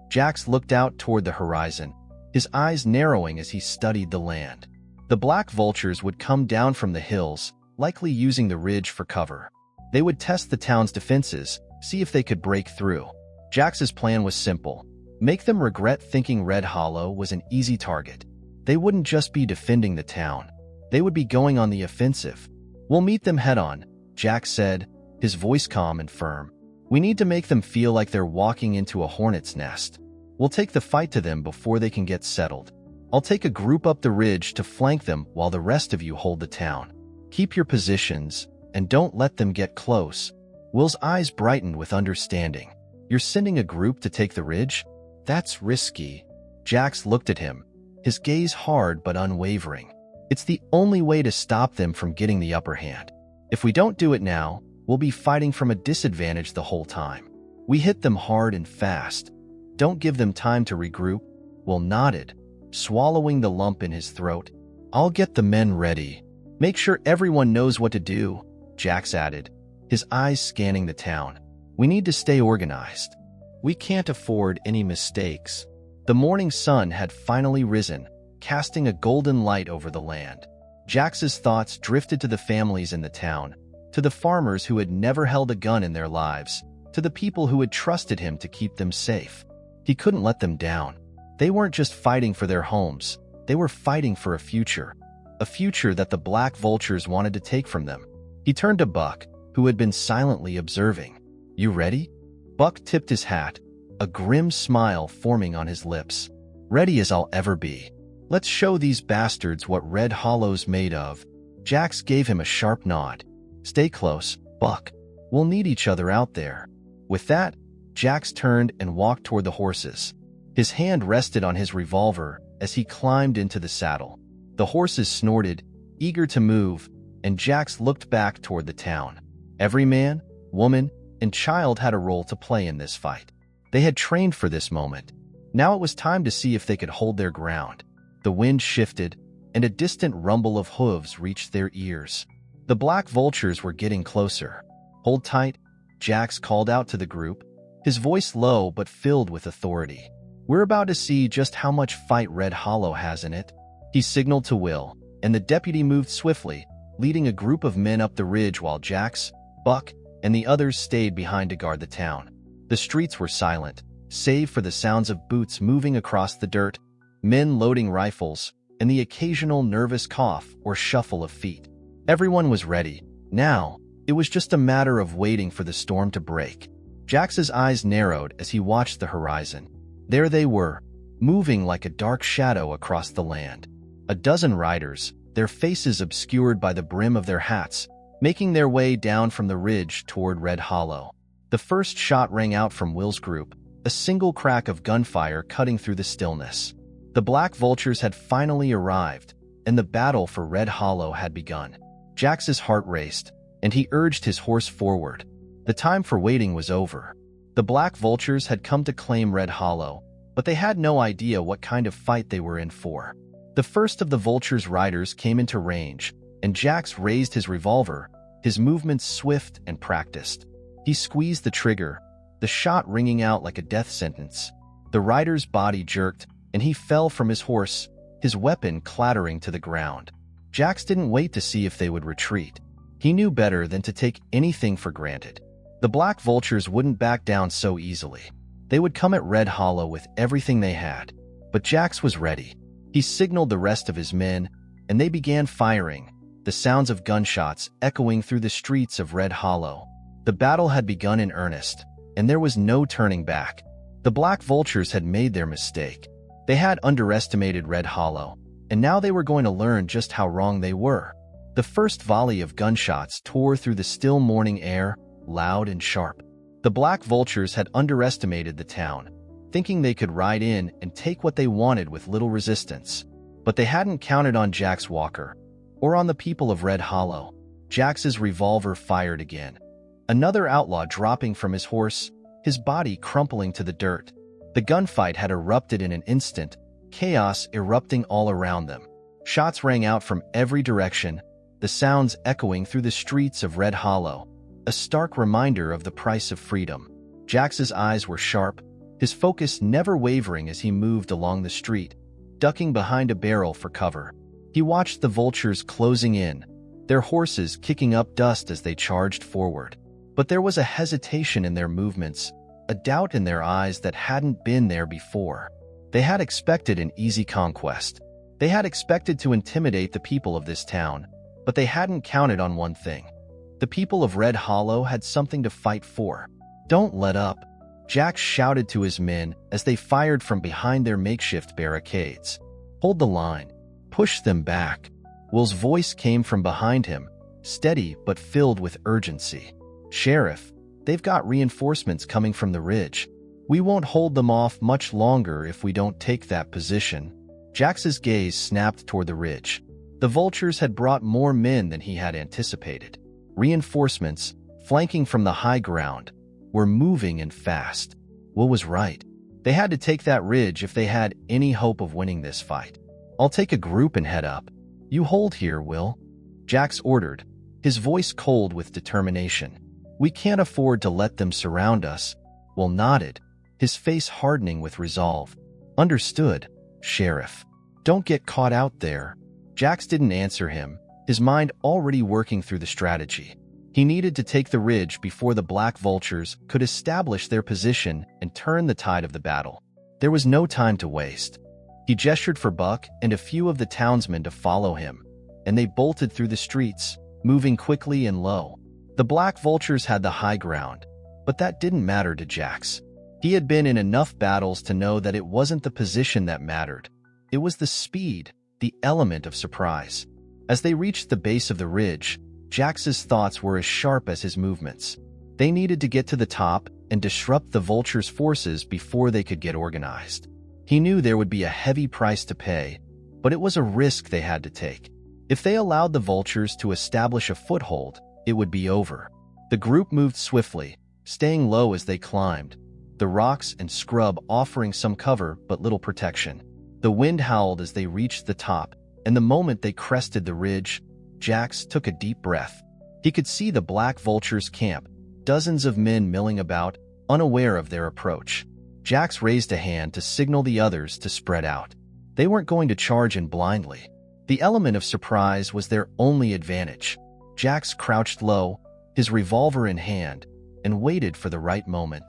Jax looked out toward the horizon, his eyes narrowing as he studied the land. The black vultures would come down from the hills, likely using the ridge for cover. They would test the town's defenses, see if they could break through. Jax's plan was simple. Make them regret thinking Red Hollow was an easy target. They wouldn't just be defending the town. They would be going on the offensive. "We'll meet them head-on," Jax said, his voice calm and firm. "We need to make them feel like they're walking into a hornet's nest. We'll take the fight to them before they can get settled. I'll take a group up the ridge to flank them while the rest of you hold the town. Keep your positions, and don't let them get close." Will's eyes brightened with understanding. "You're sending a group to take the ridge? That's risky." Jax looked at him, his gaze hard but unwavering. "It's the only way to stop them from getting the upper hand. If we don't do it now, we'll be fighting from a disadvantage the whole time. We hit them hard and fast. Don't give them time to regroup." Will nodded, swallowing the lump in his throat. "I'll get the men ready. Make sure everyone knows what to do," Jax added, his eyes scanning the town. "We need to stay organized. We can't afford any mistakes." The morning sun had finally risen, casting a golden light over the land. Jax's thoughts drifted to the families in the town, to the farmers who had never held a gun in their lives, to the people who had trusted him to keep them safe. He couldn't let them down. They weren't just fighting for their homes, they were fighting for a future that the black vultures wanted to take from them. He turned to Buck, who had been silently observing. "You ready?" Buck tipped his hat, a grim smile forming on his lips. "Ready as I'll ever be. Let's show these bastards what Red Hollow's made of." Jax gave him a sharp nod. "Stay close, Buck. We'll need each other out there." With that, Jax turned and walked toward the horses. His hand rested on his revolver as he climbed into the saddle. The horses snorted, eager to move, and Jax looked back toward the town. Every man, woman, and child had a role to play in this fight. They had trained for this moment. Now it was time to see if they could hold their ground. The wind shifted, and a distant rumble of hooves reached their ears. The black vultures were getting closer. "Hold tight," Jax called out to the group, his voice low but filled with authority. "We're about to see just how much fight Red Hollow has in it." He signaled to Will, and the deputy moved swiftly, leading a group of men up the ridge while Jax, Buck, and the others stayed behind to guard the town. The streets were silent, save for the sounds of boots moving across the dirt, men loading rifles, and the occasional nervous cough or shuffle of feet. Everyone was ready. Now, it was just a matter of waiting for the storm to break. Jax's eyes narrowed as he watched the horizon. There they were, moving like a dark shadow across the land. A dozen riders, their faces obscured by the brim of their hats, making their way down from the ridge toward Red Hollow. The first shot rang out from Will's group, a single crack of gunfire cutting through the stillness. The black vultures had finally arrived, and the battle for Red Hollow had begun. Jax's heart raced, and he urged his horse forward. The time for waiting was over. The black vultures had come to claim Red Hollow, but they had no idea what kind of fight they were in for. The first of the vultures' riders came into range, and Jax raised his revolver, his movements swift and practiced. He squeezed the trigger, the shot ringing out like a death sentence. The rider's body jerked, and he fell from his horse, his weapon clattering to the ground. Jax didn't wait to see if they would retreat. He knew better than to take anything for granted. The black vultures wouldn't back down so easily. They would come at Red Hollow with everything they had. But Jax was ready. He signaled the rest of his men, and they began firing, the sounds of gunshots echoing through the streets of Red Hollow. The battle had begun in earnest, and there was no turning back. The black vultures had made their mistake. They had underestimated Red Hollow, and now they were going to learn just how wrong they were. The first volley of gunshots tore through the still morning air, loud and sharp. The black vultures had underestimated the town, thinking they could ride in and take what they wanted with little resistance. But they hadn't counted on Jax Walker, or on the people of Red Hollow. Jax's revolver fired again. Another outlaw dropping from his horse, his body crumpling to the dirt. The gunfight had erupted in an instant, chaos erupting all around them. Shots rang out from every direction, the sounds echoing through the streets of Red Hollow, a stark reminder of the price of freedom. Jax's eyes were sharp, his focus never wavering as he moved along the street, ducking behind a barrel for cover. He watched the vultures closing in, their horses kicking up dust as they charged forward. But there was a hesitation in their movements, a doubt in their eyes that hadn't been there before. They had expected an easy conquest. They had expected to intimidate the people of this town, but they hadn't counted on one thing. The people of Red Hollow had something to fight for. "Don't let up," Jack shouted to his men as they fired from behind their makeshift barricades. "Hold the line. Push them back." Will's voice came from behind him, steady but filled with urgency. "Sheriff, they've got reinforcements coming from the ridge. We won't hold them off much longer if we don't take that position." Jax's gaze snapped toward the ridge. The vultures had brought more men than he had anticipated. Reinforcements, flanking from the high ground, were moving and fast. Will was right. They had to take that ridge if they had any hope of winning this fight. "I'll take a group and head up. You hold here, Will," Jax ordered, his voice cold with determination. "We can't afford to let them surround us." Will nodded, his face hardening with resolve. "Understood, Sheriff. Don't get caught out there." Jax didn't answer him, his mind already working through the strategy. He needed to take the ridge before the Black Vultures could establish their position and turn the tide of the battle. There was no time to waste. He gestured for Buck and a few of the townsmen to follow him, and they bolted through the streets, moving quickly and low. The Black Vultures had the high ground, but that didn't matter to Jax. He had been in enough battles to know that it wasn't the position that mattered. It was the speed, the element of surprise. As they reached the base of the ridge, Jax's thoughts were as sharp as his movements. They needed to get to the top and disrupt the Vultures' forces before they could get organized. He knew there would be a heavy price to pay, but it was a risk they had to take. If they allowed the Vultures to establish a foothold, it would be over. The group moved swiftly, staying low as they climbed, the rocks and scrub offering some cover but little protection. The wind howled as they reached the top, and the moment they crested the ridge, Jax took a deep breath. He could see the Black Vultures' camp, dozens of men milling about, unaware of their approach. Jax raised a hand to signal the others to spread out. They weren't going to charge in blindly. The element of surprise was their only advantage. Jax crouched low, his revolver in hand, and waited for the right moment.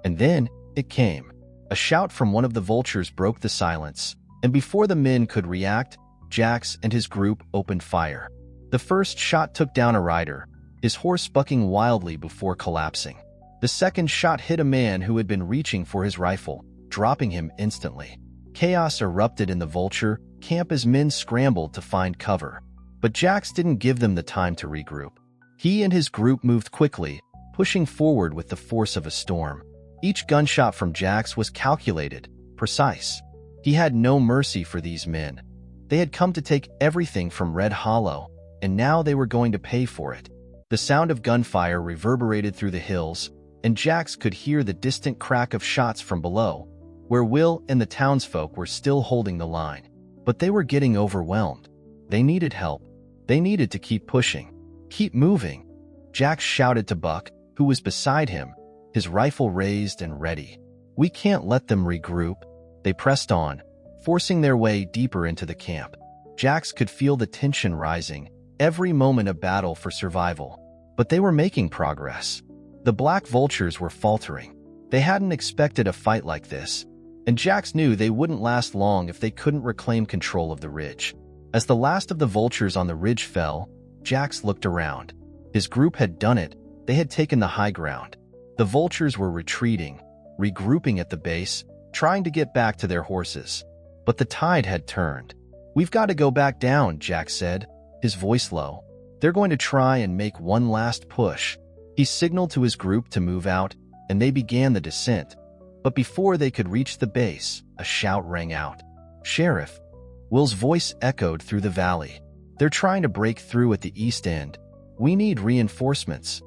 And then it came. A shout from one of the vultures broke the silence, and before the men could react, Jax and his group opened fire. The first shot took down a rider, his horse bucking wildly before collapsing. The second shot hit a man who had been reaching for his rifle, dropping him instantly. Chaos erupted in the vulture camp as men scrambled to find cover. But Jax didn't give them the time to regroup. He and his group moved quickly, pushing forward with the force of a storm. Each gunshot from Jax was calculated, precise. He had no mercy for these men. They had come to take everything from Red Hollow, and now they were going to pay for it. The sound of gunfire reverberated through the hills, and Jax could hear the distant crack of shots from below, where Will and the townsfolk were still holding the line. But they were getting overwhelmed. They needed help. They needed to keep pushing. "Keep moving," Jax shouted to Buck, who was beside him, his rifle raised and ready. "We can't let them regroup." They pressed on, forcing their way deeper into the camp. Jax could feel the tension rising, every moment a battle for survival. But they were making progress. The Black Vultures were faltering. They hadn't expected a fight like this, and Jax knew they wouldn't last long if they couldn't reclaim control of the ridge. As the last of the vultures on the ridge fell, Jax looked around. His group had done it. They had taken the high ground. The vultures were retreating, regrouping at the base, trying to get back to their horses. But the tide had turned. "We've got to go back down," Jax said, his voice low. "They're going to try and make one last push." He signaled to his group to move out, and they began the descent. But before they could reach the base, a shout rang out. "Sheriff!" Will's voice echoed through the valley. "They're trying to break through at the east end. We need reinforcements."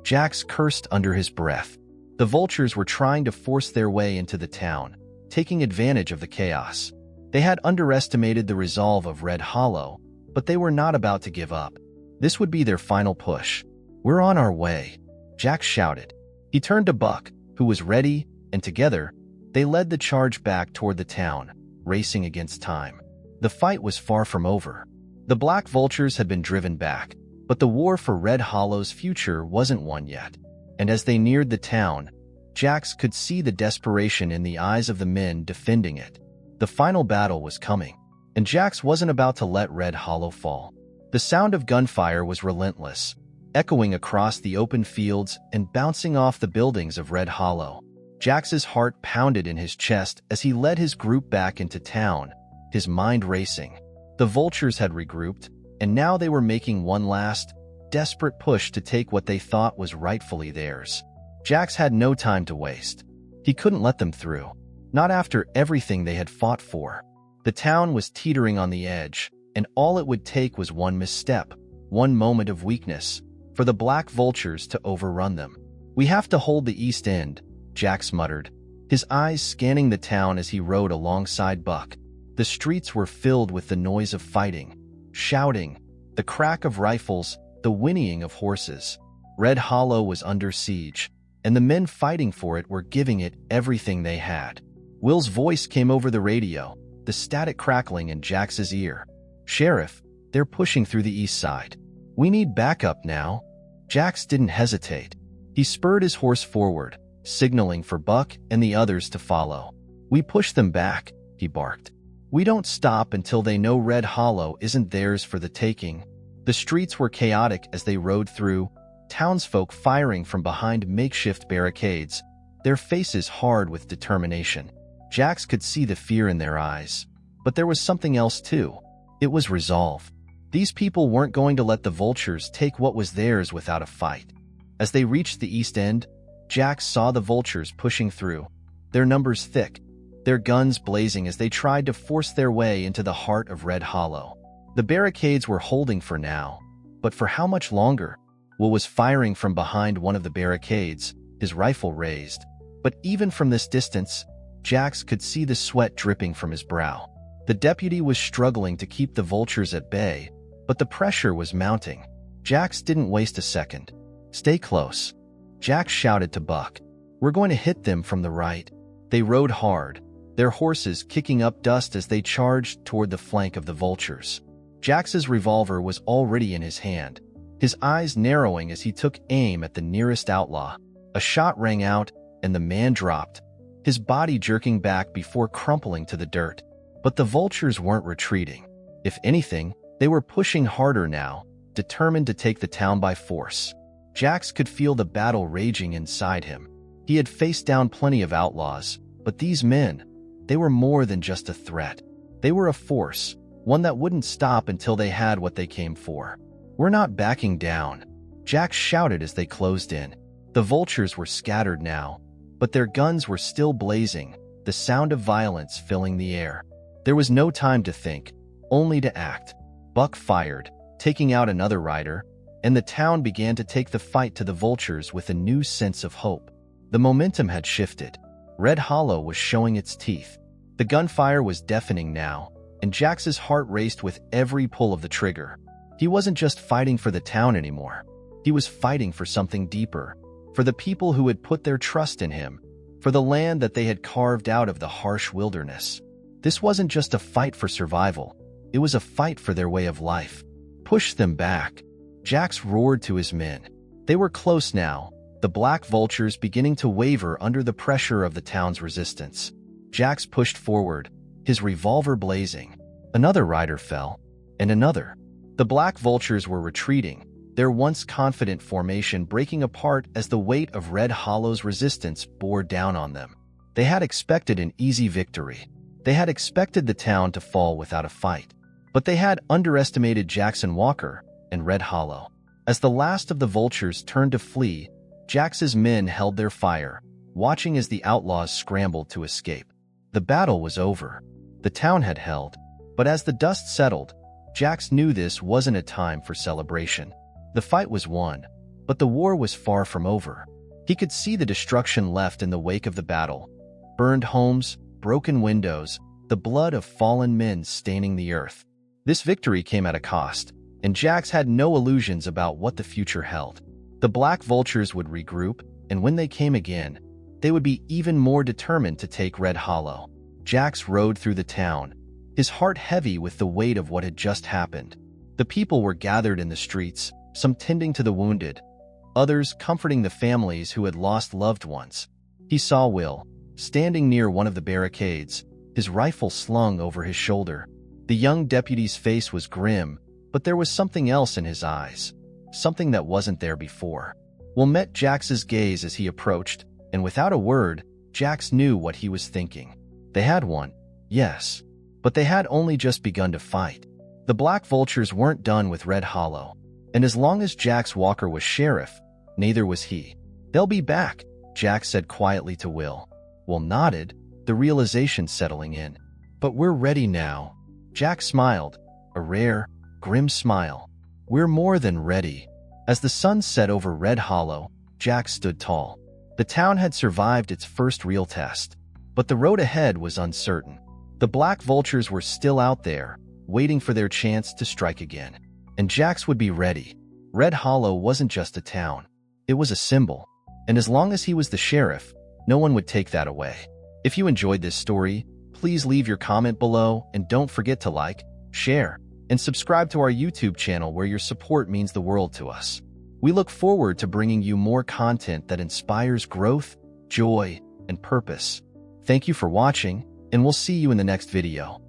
Jax cursed under his breath. The vultures were trying to force their way into the town, taking advantage of the chaos. They had underestimated the resolve of Red Hollow, but they were not about to give up. This would be their final push. "We're on our way," Jax shouted. He turned to Buck, who was ready, and together, They led the charge back toward the town, racing against time. The fight was far from over. The Black Vultures had been driven back, but the war for Red Hollow's future wasn't won yet. And as they neared the town, Jax could see the desperation in the eyes of the men defending it. The final battle was coming, and Jax wasn't about to let Red Hollow fall. The sound of gunfire was relentless, echoing across the open fields and bouncing off the buildings of Red Hollow. Jax's heart pounded in his chest as he led his group back into town, his mind racing. The Vultures had regrouped, and now they were making one last, desperate push to take what they thought was rightfully theirs. Jax had no time to waste. He couldn't let them through, not after everything they had fought for. The town was teetering on the edge, and all it would take was one misstep, one moment of weakness, for the Black Vultures to overrun them. "We have to hold the East End," Jax muttered, his eyes scanning the town as he rode alongside Buck. The streets were filled with the noise of fighting, shouting, the crack of rifles, the whinnying of horses. Red Hollow was under siege, and the men fighting for it were giving it everything they had. Will's voice came over the radio, the static crackling in Jax's ear. "Sheriff, they're pushing through the east side. We need backup now." Jax didn't hesitate. He spurred his horse forward, signaling for Buck and the others to follow. "We push them back," he barked. "We don't stop until they know Red Hollow isn't theirs for the taking." The streets were chaotic as they rode through, townsfolk firing from behind makeshift barricades, their faces hard with determination. Jax could see the fear in their eyes. But there was something else too. It was resolve. These people weren't going to let the Vultures take what was theirs without a fight. As they reached the East End, Jax saw the Vultures pushing through, their numbers thick, their guns blazing as they tried to force their way into the heart of Red Hollow. The barricades were holding for now, but for how much longer? Will was firing from behind one of the barricades, his rifle raised. But even from this distance, Jax could see the sweat dripping from his brow. The deputy was struggling to keep the Vultures at bay, but the pressure was mounting. Jax didn't waste a second. "Stay close," Jax shouted to Buck. "We're going to hit them from the right." They rode hard, their horses kicking up dust as they charged toward the flank of the Vultures. Jax's revolver was already in his hand, his eyes narrowing as he took aim at the nearest outlaw. A shot rang out, and the man dropped, his body jerking back before crumpling to the dirt. But the Vultures weren't retreating. If anything, they were pushing harder now, determined to take the town by force. Jax could feel the battle raging inside him. He had faced down plenty of outlaws, but these men, they were more than just a threat. They were a force, one that wouldn't stop until they had what they came for. "We're not backing down," Jax shouted as they closed in. The Vultures were scattered now, but their guns were still blazing, the sound of violence filling the air. There was no time to think, only to act. Buck fired, taking out another rider, and the town began to take the fight to the Vultures with a new sense of hope. The momentum had shifted. Red Hollow was showing its teeth. The gunfire was deafening now, and Jax's heart raced with every pull of the trigger. He wasn't just fighting for the town anymore. He was fighting for something deeper, for the people who had put their trust in him, for the land that they had carved out of the harsh wilderness. This wasn't just a fight for survival. It was a fight for their way of life. "Push them back," Jax roared to his men. They were close now, the Black Vultures beginning to waver under the pressure of the town's resistance. Jax pushed forward, his revolver blazing. Another rider fell, and another. The Black Vultures were retreating, their once confident formation breaking apart as the weight of Red Hollow's resistance bore down on them. They had expected an easy victory. They had expected the town to fall without a fight. But they had underestimated Jackson Walker and Red Hollow. As the last of the Vultures turned to flee, Jax's men held their fire, watching as the outlaws scrambled to escape. The battle was over. The town had held. But as the dust settled, Jax knew this wasn't a time for celebration. The fight was won, but the war was far from over. He could see the destruction left in the wake of the battle. Burned homes, broken windows, the blood of fallen men staining the earth. This victory came at a cost, and Jax had no illusions about what the future held. The Black Vultures would regroup, and when they came again, they would be even more determined to take Red Hollow. Jax rode through the town, his heart heavy with the weight of what had just happened. The people were gathered in the streets, some tending to the wounded, others comforting the families who had lost loved ones. He saw Will, standing near one of the barricades, his rifle slung over his shoulder. The young deputy's face was grim, but there was something else in his eyes, something that wasn't there before. Will met Jax's gaze as he approached, and without a word, Jax knew what he was thinking. They had won, yes, but they had only just begun to fight. The Black Vultures weren't done with Red Hollow, and as long as Jax Walker was sheriff, neither was he. They'll be back, Jax said quietly to Will. Will nodded, the realization settling in. But we're ready now. Jax smiled, a rare, grim smile. We're more than ready. As the sun set over Red Hollow, Jax stood tall. The town had survived its first real test, but the road ahead was uncertain. The Black Vultures were still out there, waiting for their chance to strike again. And Jax would be ready. Red Hollow wasn't just a town. It was a symbol. And as long as he was the sheriff, no one would take that away. If you enjoyed this story, please leave your comment below and don't forget to like, share, and subscribe to our YouTube channel where your support means the world to us. We look forward to bringing you more content that inspires growth, joy, and purpose. Thank you for watching, and we'll see you in the next video.